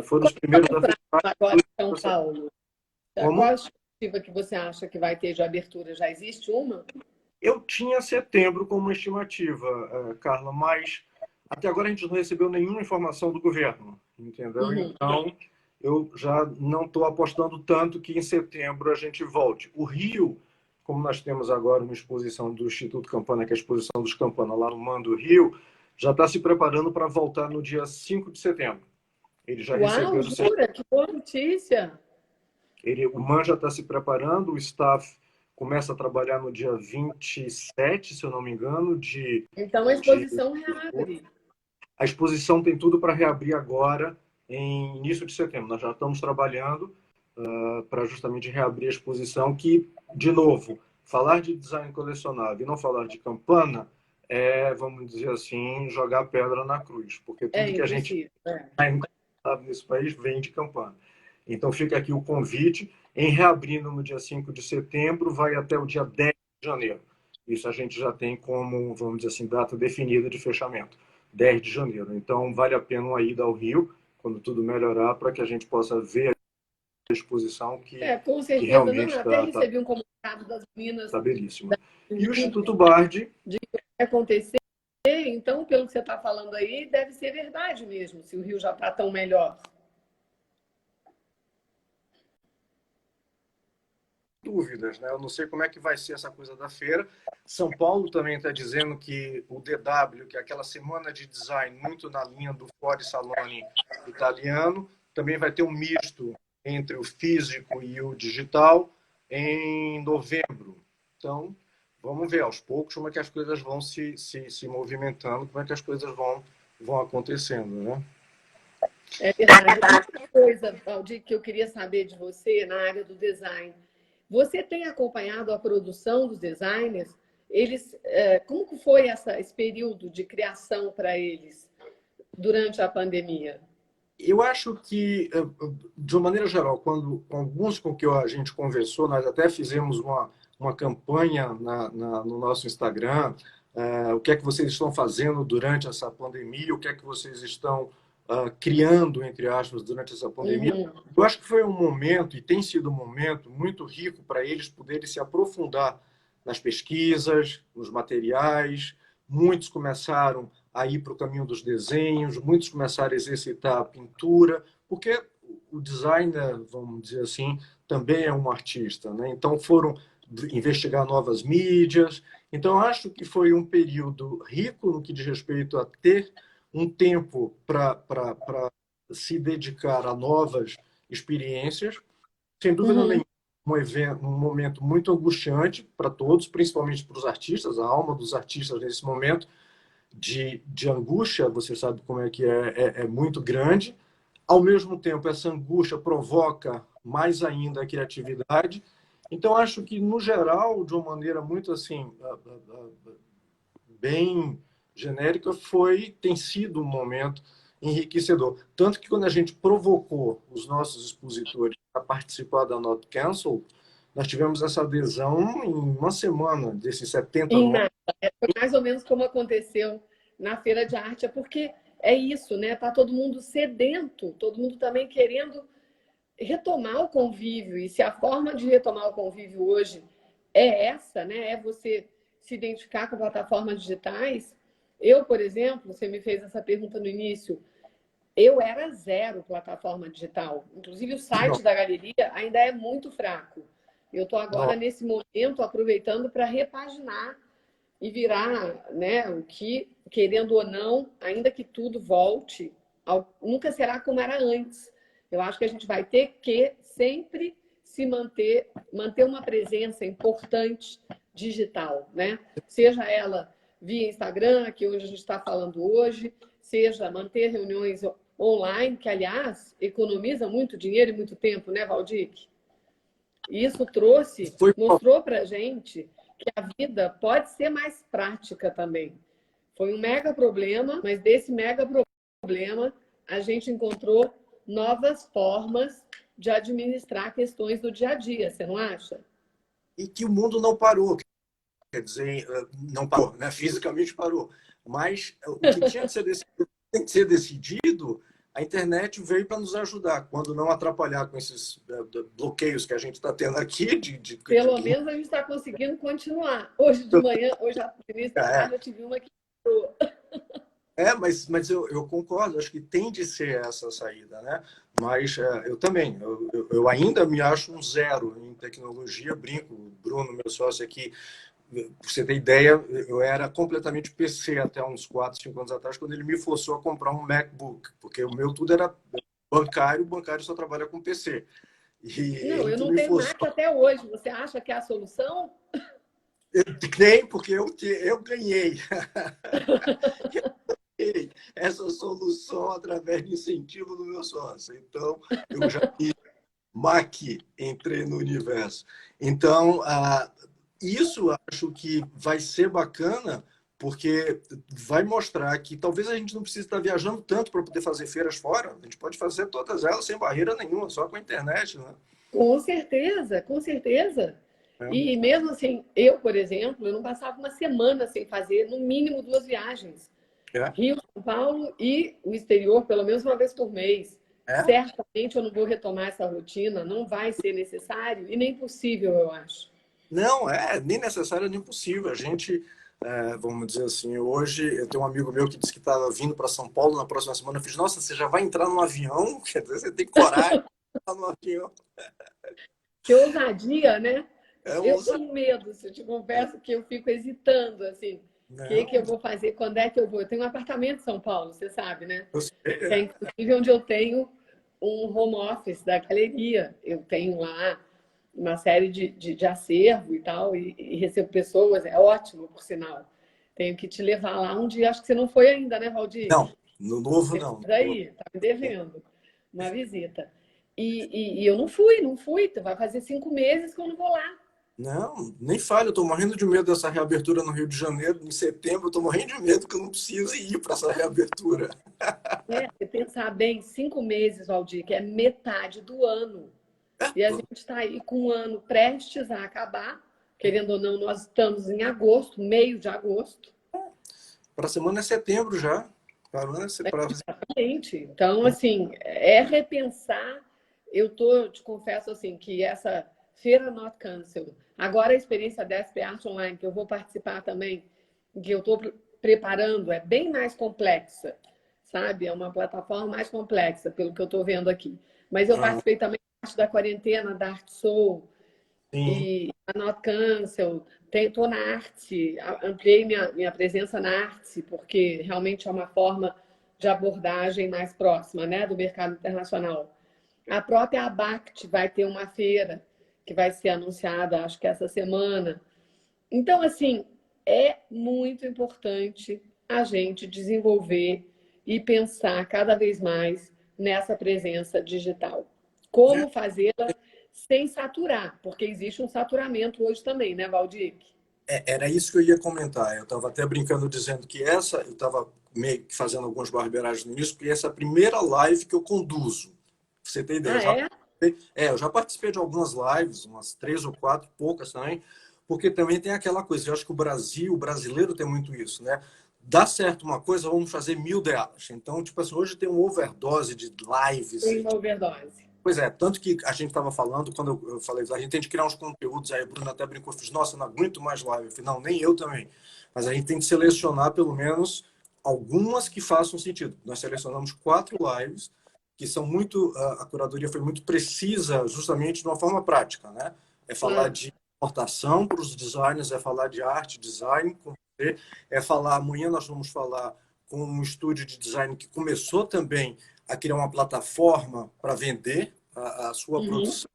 foram os primeiros da
agora em São Paulo.
Como?
Qual a estimativa que você acha que vai ter de abertura? Já existe uma?
Eu tinha setembro como uma estimativa, Carla, mas até agora a gente não recebeu nenhuma informação do governo, entendeu?
Uhum.
Então, eu já não estou apostando tanto que em setembro a gente volte. O Rio, como nós temos agora uma exposição do Instituto Campana, que é a exposição dos Campana lá no MAN do Rio, já está se preparando para voltar no dia 5 de setembro. Ele já
Uau,
recebeu...
jura? Que boa notícia!
O MAN já está se preparando, o staff começa a trabalhar no dia 27, se eu não me engano,
Então a exposição reabre.
A exposição tem tudo para reabrir agora, em início de setembro. Nós já estamos trabalhando para justamente reabrir a exposição, que, de novo, falar de design colecionável e não falar de Campana é, vamos dizer assim, jogar pedra na cruz, porque tudo que a gente sabe nesse país vem de Campana. Então fica aqui o convite, em reabrindo no dia 5 de setembro, vai até o dia 10 de janeiro. Isso a gente já tem como, vamos dizer assim, data definida de fechamento. 10 de janeiro. Então, vale a pena uma ida ao Rio, quando tudo melhorar, para que a gente possa ver a exposição que,
com certeza,
que realmente
até recebi um comunicado das meninas.
Está belíssima. E o Instituto Bardi...
De que vai acontecer, então, pelo que você está falando aí, deve ser verdade mesmo, se o Rio já está tão melhor.
Dúvidas, né? Eu não sei como é que vai ser essa coisa da feira. São Paulo também está dizendo que o DW, que é aquela semana de design muito na linha do Fori Salone italiano, também vai ter um misto entre o físico e o digital em novembro. Então, vamos ver aos poucos como é que as coisas vão se movimentando, como é que as coisas vão acontecendo, né?
É verdade. Outra coisa, Valdir, que eu queria saber de você na área do design. Você tem acompanhado a produção dos designers? Como que foi esse período de criação para eles durante a pandemia?
Eu acho que, de uma maneira geral, quando alguns com que a gente conversou, nós até fizemos uma campanha no nosso Instagram, o que é que vocês estão fazendo durante essa pandemia, o que é que vocês estão criando, entre aspas, durante essa pandemia.
Uhum.
Eu acho que foi um momento, e tem sido um momento, muito rico para eles poderem se aprofundar nas pesquisas, nos materiais. Muitos começaram a ir para o caminho dos desenhos, muitos começaram a exercitar a pintura, porque o designer, vamos dizer assim, também é um artista, né? Então foram investigar novas mídias. Então acho que foi um período rico no que diz respeito a ter um tempo para se dedicar a novas experiências. Sem dúvida nenhuma, um momento muito angustiante para todos, principalmente para os artistas, a alma dos artistas nesse momento de angústia, você sabe como é que é muito grande. Ao mesmo tempo, essa angústia provoca mais ainda a criatividade. Então, acho que, no geral, de uma maneira muito assim, bem genérica, tem sido um momento enriquecedor. Tanto que, quando a gente provocou os nossos expositores a participar da Not Cancel, nós tivemos essa adesão em uma semana, desses 70 nomes.
Foi mais ou menos como aconteceu na Feira de Arte, porque é isso, né? Tá todo mundo sedento, todo mundo também querendo retomar o convívio. E se a forma de retomar o convívio hoje é essa, né? É você se identificar com plataformas digitais. Eu, por exemplo, você me fez essa pergunta no início, eu era zero plataforma digital. Inclusive, o site da galeria ainda é muito fraco. Eu estou agora, nesse momento, aproveitando para repaginar e virar, né, o que, querendo ou não, ainda que tudo volte, nunca será como era antes. Eu acho que a gente vai ter que sempre se manter uma presença importante digital, né? Seja ela via Instagram, que hoje a gente está falando hoje, seja manter reuniões online, que, aliás, economiza muito dinheiro e muito tempo, né, Valdir? E isso mostrou para a gente que a vida pode ser mais prática também. Foi um mega problema, mas desse mega problema a gente encontrou novas formas de administrar questões do dia a dia, você não acha?
E que o mundo não parou, quer dizer, não parou, né? Fisicamente parou. Mas o que tinha que ser decidido tem que ser decidido a internet veio para nos ajudar, quando não atrapalhar com esses bloqueios que a gente está tendo aqui.
Pelo menos a gente está conseguindo continuar. Hoje de manhã, hoje no início da tarde, eu tive uma que entrou.
Mas eu concordo, acho que tem de ser essa saída, né? Mas eu também, eu ainda me acho um zero em tecnologia, brinco, o Bruno, meu sócio aqui, pra você ter ideia, eu era completamente PC até uns 4, 5 anos atrás, quando ele me forçou a comprar um MacBook, porque o meu tudo era bancário, o bancário só trabalha com PC. E
Não,
ele
eu
que
não
me
tenho
forçou.
Mac até hoje. Você acha que é a solução?
Nem porque eu ganhei. Essa solução através de incentivo do meu sócio. Então, eu já Mac, entrei no universo. Então, isso acho que vai ser bacana, porque vai mostrar que talvez a gente não precise estar viajando tanto para poder fazer feiras fora. A gente pode fazer todas elas sem barreira nenhuma, só com a internet, né?
Com certeza, com certeza.
É.
E mesmo assim, eu, por exemplo, eu não passava uma semana sem fazer, no mínimo, 2 viagens.
É.
Rio, São Paulo e o exterior, pelo menos uma vez por mês.
É.
Certamente eu não vou retomar essa rotina, não vai ser necessário e nem possível, eu acho.
Não, nem necessário nem possível. A gente, vamos dizer assim, hoje eu tenho um amigo meu que disse que estava vindo para São Paulo na próxima semana. Eu fiz, nossa, você já vai entrar no avião? Quer dizer, você tem coragem de entrar no avião.
Que ousadia, né?
É um
Eu tenho medo, se eu te confesso que eu fico hesitando, assim, o que
Não,
eu vou fazer, quando é que eu vou? Eu tenho um apartamento em São Paulo, você sabe, né?
eu sei.
Que é inclusive onde eu tenho um home office da galeria. Eu tenho lá uma série de acervo e tal, e recebo pessoas, é ótimo, por sinal. Tenho que te levar lá um dia, acho que você não foi ainda, né, Valdir?
Não, no novo não.
Daí, tá me devendo uma visita. E eu não fui. Vai fazer 5 meses que eu não vou lá.
Não, nem falha. Eu estou morrendo de medo dessa reabertura no Rio de Janeiro. Em setembro, eu estou morrendo de medo que eu não precise ir para essa reabertura.
Você pensar bem, 5 meses, Valdir, que é metade do ano. E a gente está aí com um ano prestes a acabar. Querendo ou não, nós estamos em agosto, meio de agosto.
Para a semana é setembro já.
Exatamente. Então, assim, é repensar. Te confesso assim, que essa Feira Not Cancel, agora a experiência da SP Art Online, que eu vou participar também, que eu estou preparando, é bem mais complexa, sabe? É uma plataforma mais complexa, pelo que eu estou vendo aqui. Mas eu participei também da quarentena da Art Soul
Sim.
e a Not Cancel. Estou na arte, ampliei minha presença na arte, porque realmente é uma forma de abordagem mais próxima, né, do mercado internacional. A própria Abact vai ter uma feira que vai ser anunciada, acho que essa semana. Então, assim, é muito importante a gente desenvolver e pensar cada vez mais nessa presença digital. Como fazê-la sem saturar, porque existe um saturamento hoje também, né, Valdir?
Era isso que eu ia comentar. Eu estava até brincando dizendo que eu estava meio que fazendo algumas barbeiragens no início, porque essa é a primeira live que eu conduzo. Pra você ter ideia.
Ah, é?
Eu já participei de algumas lives, umas 3 ou 4, poucas também, porque também tem aquela coisa. Eu acho que o brasileiro tem muito isso, né? Dá certo uma coisa, vamos fazer 1000 delas. Então, tipo assim, hoje tem uma overdose de lives.
Tem uma overdose.
Pois é, tanto que a gente estava falando, quando eu falei, a gente tem de criar uns conteúdos, aí a Bruna até brincou, fiz, nossa, eu não aguento mais live. Eu falei, não, nem eu também. Mas a gente tem de selecionar pelo menos algumas que façam sentido. Nós selecionamos 4 lives, que são muito, a curadoria foi muito precisa, justamente de uma forma prática, né? É falar de importação para os designers, é falar de arte, design, com você, é falar, amanhã nós vamos falar com um estúdio de design que começou também a criar uma plataforma para vender a sua produção.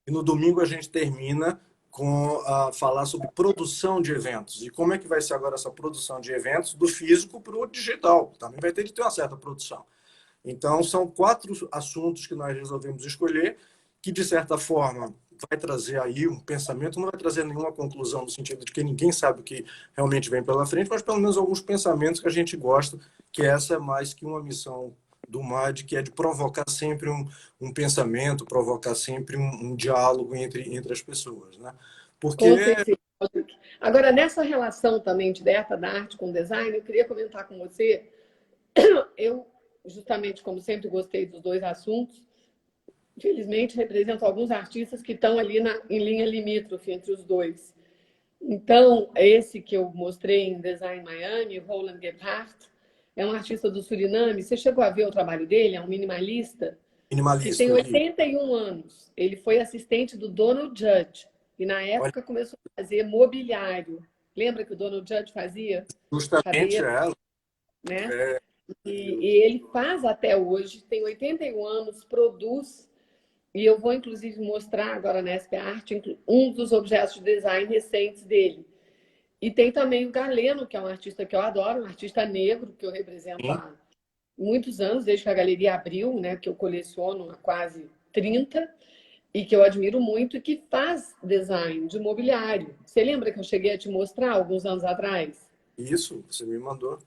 E no domingo a gente termina com falar sobre produção de eventos. E como é que vai ser agora essa produção de eventos do físico para o digital? Também vai ter de ter uma certa produção. Então, são 4 assuntos que nós resolvemos escolher, que, de certa forma, vai trazer aí um pensamento, não vai trazer nenhuma conclusão no sentido de que ninguém sabe o que realmente vem pela frente, mas pelo menos alguns pensamentos que a gente gosta, que essa é mais que uma missão do MAD, que é de provocar sempre um pensamento, provocar sempre um diálogo entre as pessoas, né? Porque...
Com certeza. Agora, nessa relação também direta da arte com o design, eu queria comentar com você, eu justamente como sempre gostei dos dois assuntos, infelizmente represento alguns artistas que estão ali em linha limítrofe entre os dois. Então, esse que eu mostrei em Design Miami, Roland Gebhardt, é um artista do Suriname. Você chegou a ver o trabalho dele? É um minimalista que
Minimalista,
tem
eu vi.
81 anos. Ele foi assistente do Donald Judge e, na
Olha,
época, começou a fazer mobiliário. Lembra que o Donald Judge fazia
justamente
cadeira,
ela.
né?
É,
E ele faz até hoje, tem 81 anos, produz. E eu vou, inclusive, mostrar agora na SP Art um dos objetos de design recentes dele. E tem também o Galeno, que é um artista que eu adoro, um artista negro, que eu represento
sim,
há muitos anos, desde que a galeria abriu, né, que eu coleciono há quase 30, e que eu admiro muito, e que faz design de mobiliário. Você lembra que eu cheguei a te mostrar alguns anos atrás?
isso, você me mandou.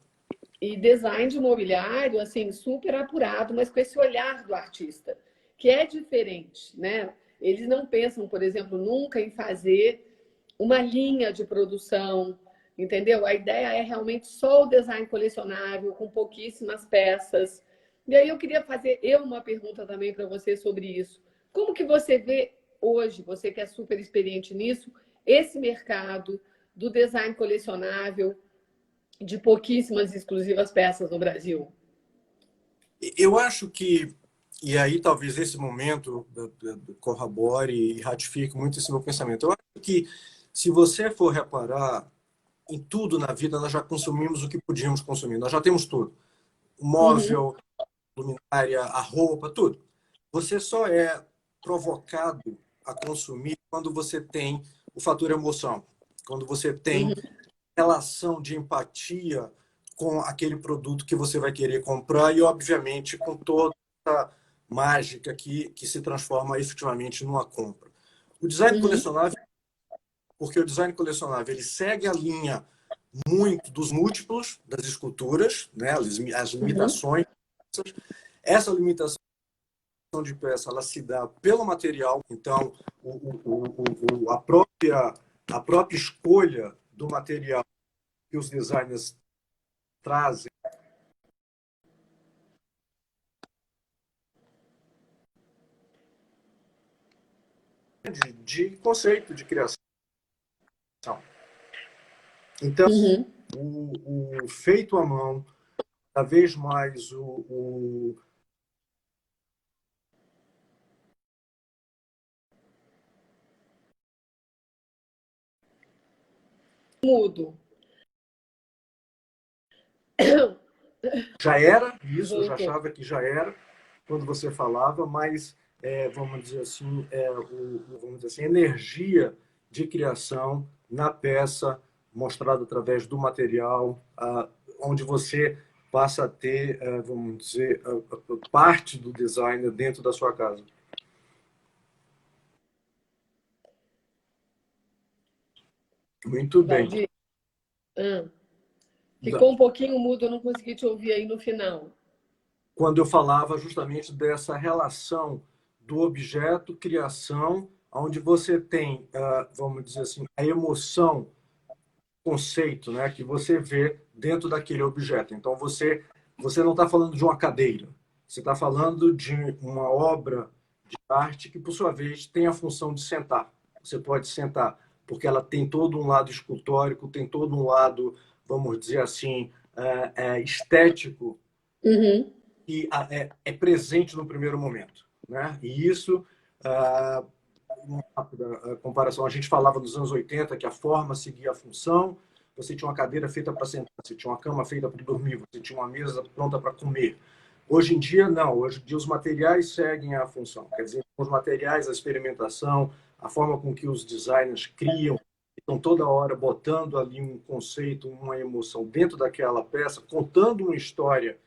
E design de mobiliário, assim, super apurado, mas com esse olhar do artista, que é diferente, né? Eles não pensam, por exemplo, nunca em fazer uma linha de produção, entendeu? A ideia é realmente só o design colecionável, com pouquíssimas peças. E aí eu queria fazer uma pergunta também para você sobre isso. Como que você vê hoje, você que é super experiente nisso, esse mercado do design colecionável, de pouquíssimas exclusivas peças no Brasil?
Eu acho que, e aí talvez esse momento corrobore e ratifique muito esse meu pensamento. Eu acho que, se você for reparar, em tudo na vida nós já consumimos o que podíamos consumir. Nós já temos tudo. O
Uhum,
móvel, luminária, a roupa, tudo. Você só é provocado a consumir quando você tem o fator emoção, quando você tem
uhum,
relação de empatia com aquele produto que você vai querer comprar e, obviamente, com toda a mágica que se transforma efetivamente numa compra. O design
uhum,
colecionável, porque o design colecionável ele segue a linha muito dos múltiplos das esculturas, né, as
uhum,
limitações. Essa limitação de peça ela se dá pelo material, então a própria escolha do material que os designers trazem de conceito de criação. Então,
uhum.
o feito à mão, cada vez mais
Mudo.
já era isso, eu já
Voltou.
achava que já era quando você falava, mas vamos dizer assim, vamos dizer assim, energia de criação na peça mostrada através do material, onde você passa a ter, vamos dizer, parte do design dentro da sua casa. Muito bem.
Valdir, ficou um pouquinho mudo, eu não consegui te ouvir aí no final.
Quando eu falava justamente dessa relação do objeto criação, onde você tem, vamos dizer assim, a emoção, conceito, né, que você vê dentro daquele objeto. Então você não está falando de uma cadeira, você está falando de uma obra de arte que, por sua vez, tem a função de sentar. Você pode sentar, porque ela tem todo um lado escultórico, tem todo um lado, vamos dizer assim, estético
Uhum,
que é presente no primeiro momento, né? E isso, uma rápida comparação, a gente falava nos anos 80 que a forma seguia a função, você tinha uma cadeira feita para sentar, você tinha uma cama feita para dormir, você tinha uma mesa pronta para comer. Hoje em dia, não. Hoje em dia, os materiais seguem a função. Quer dizer, os materiais, a experimentação, a forma com que os designers criam, estão toda hora botando ali um conceito, uma emoção dentro daquela peça, contando uma história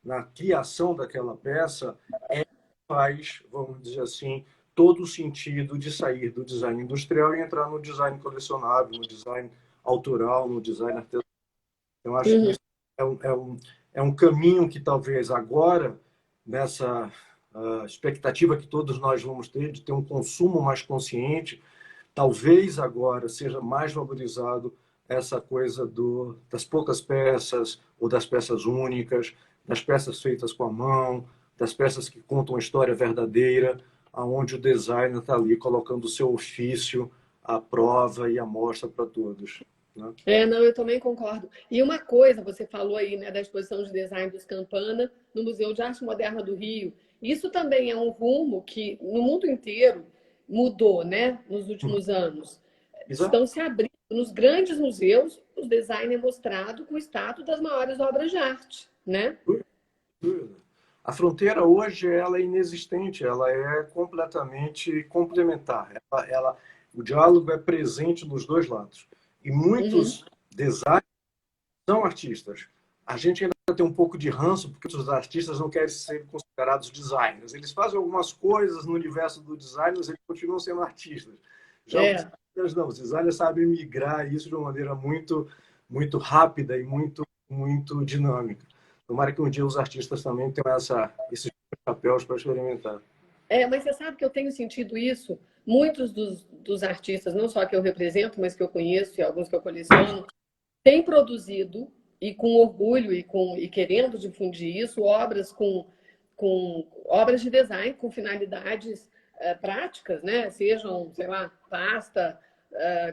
na criação daquela peça faz, vamos dizer assim, todo o sentido de sair do design industrial e entrar no design colecionável, no design autoral, no design artesanal. Eu acho que
uhum,
isso é um caminho que talvez agora, nessa expectativa que todos nós vamos ter de ter um consumo mais consciente, talvez agora seja mais valorizado essa coisa das poucas peças ou das peças únicas, das peças feitas com a mão, das peças que contam uma história verdadeira, aonde o designer está ali colocando o seu ofício à prova e à mostra para todos, né?
Não, eu também concordo. E uma coisa, você falou aí, né, da exposição de design dos Campana no Museu de Arte Moderna do Rio. Isso também é um rumo que no mundo inteiro mudou, né, nos últimos anos.
Exato.
Estão se abrindo nos grandes museus, o design é mostrado com o status das maiores obras de arte, né?
A fronteira hoje ela é inexistente, ela é completamente complementar. O diálogo é presente nos dois lados. E
Uhum.
muitos designers são artistas. A gente ainda tem um pouco de ranço porque os artistas não querem ser considerados designers. Eles fazem algumas coisas no universo do design, mas eles continuam sendo artistas. Já os
É.
designers não. Os designers sabem migrar isso de uma maneira muito rápida e muito dinâmica. Tomara que um dia os artistas também tenham esses chapéus para experimentar.
Mas você sabe que eu tenho sentido isso. Muitos dos artistas, não só que eu represento, mas que eu conheço e alguns que eu coleciono, têm produzido, e com orgulho e querendo difundir isso, com obras de design com finalidades práticas, né? Sejam, sei lá, pasta,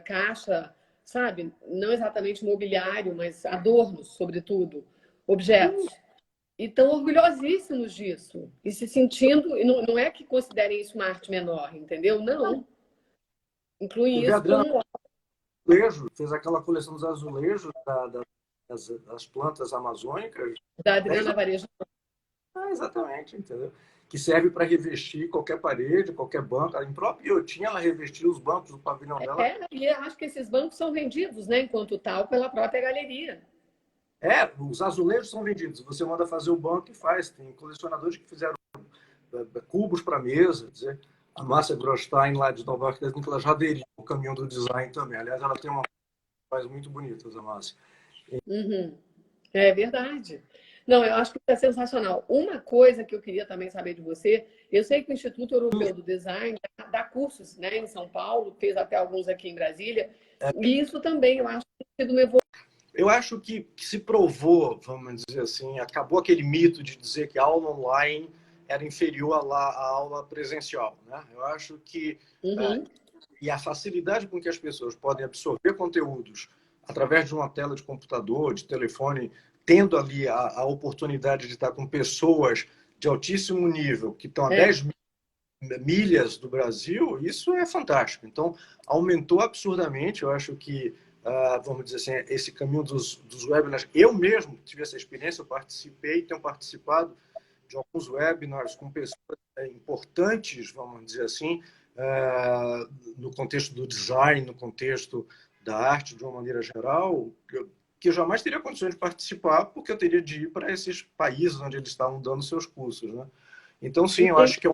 caixa, sabe? Não exatamente mobiliário, mas adornos, sobretudo, objetos. E estão orgulhosíssimos disso. E se sentindo. E não é que considerem isso uma arte menor, entendeu? Não. Incluem
Teve a
isso
Adriana
como
Azulejo, fez aquela coleção dos azulejos das plantas amazônicas.
da
É
Adriana Varejão.
exatamente, entendeu? Que serve para revestir qualquer parede, qualquer banco. Em próprio Iotim, ela revestiu os bancos do pavilhão dela.
E eu acho que esses bancos são vendidos, né, enquanto tal, pela própria galeria.
Os azulejos são vendidos. Você manda fazer o banco e faz. Tem colecionadores que fizeram cubos para mesa. Dizer, a Márcia Grostein, lá de Nova York, ela já aderiu ao caminho do design também. Aliás, ela tem uma faz muito bonitas, a Márcia.
Uhum. É verdade. Não, eu acho que isso é sensacional. Uma coisa que eu queria também saber de você, eu sei que o Instituto Europeu do Design dá cursos, né, em São Paulo, fez até alguns aqui em Brasília, e isso também eu acho que tem sido uma evolução.
Eu acho que se provou, vamos dizer assim, acabou aquele mito de dizer que a aula online era inferior à aula presencial, né? Eu acho que
Uhum.
e a facilidade com que as pessoas podem absorver conteúdos através de uma tela de computador, de telefone, tendo ali a oportunidade de estar com pessoas de altíssimo nível, que estão a 10 milhas do Brasil, isso é fantástico. Então, aumentou absurdamente. Eu acho que, vamos dizer assim, esse caminho dos webinars, eu mesmo tive essa experiência, eu participei, tenho participado de alguns webinars com pessoas importantes, vamos dizer assim, no contexto do design, no contexto da arte de uma maneira geral, que eu jamais teria condições de participar, porque eu teria de ir para esses países onde eles estavam dando seus cursos, né? Então, sim, eu acho que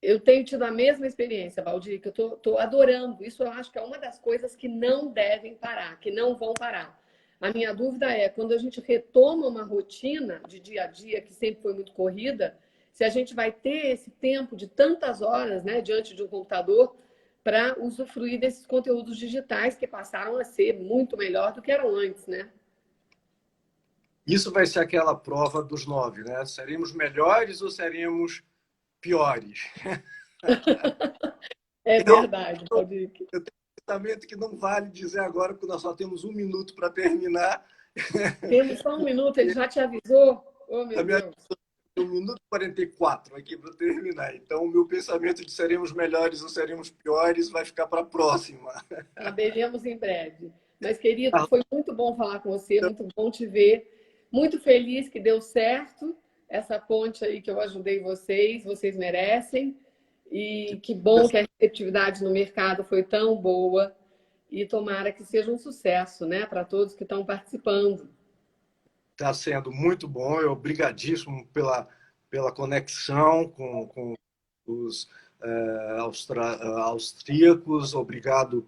Eu tenho tido a mesma experiência, Valdir, que eu estou adorando. Isso eu acho que é uma das coisas que não devem parar, que não vão parar. A minha dúvida é, quando a gente retoma uma rotina de dia a dia, que sempre foi muito corrida, se a gente vai ter esse tempo de tantas horas, né, diante de um computador para usufruir desses conteúdos digitais que passaram a ser muito melhor do que eram antes, né?
isso vai ser aquela prova dos 9, né? Seremos melhores ou seremos piores?
É
Eu,
verdade, Valdir.
eu tenho um pensamento que não vale dizer agora, porque nós só temos 1 minuto para terminar.
Temos só um minuto, ele já te avisou? Oh,
A
meu
minha
Deus.
1 minuto e 44 aqui para terminar. Então, o meu pensamento de seremos melhores ou seremos piores vai ficar para a próxima.
Saberemos em breve. Mas, querido, foi muito bom falar com você, muito bom te ver. Muito feliz que deu certo essa ponte aí que eu ajudei vocês merecem. E que bom que a receptividade no mercado foi tão boa. E tomara que seja um sucesso, né, para todos que estão participando.
Está sendo muito bom. Eu obrigadíssimo pela conexão com os austríacos. Obrigado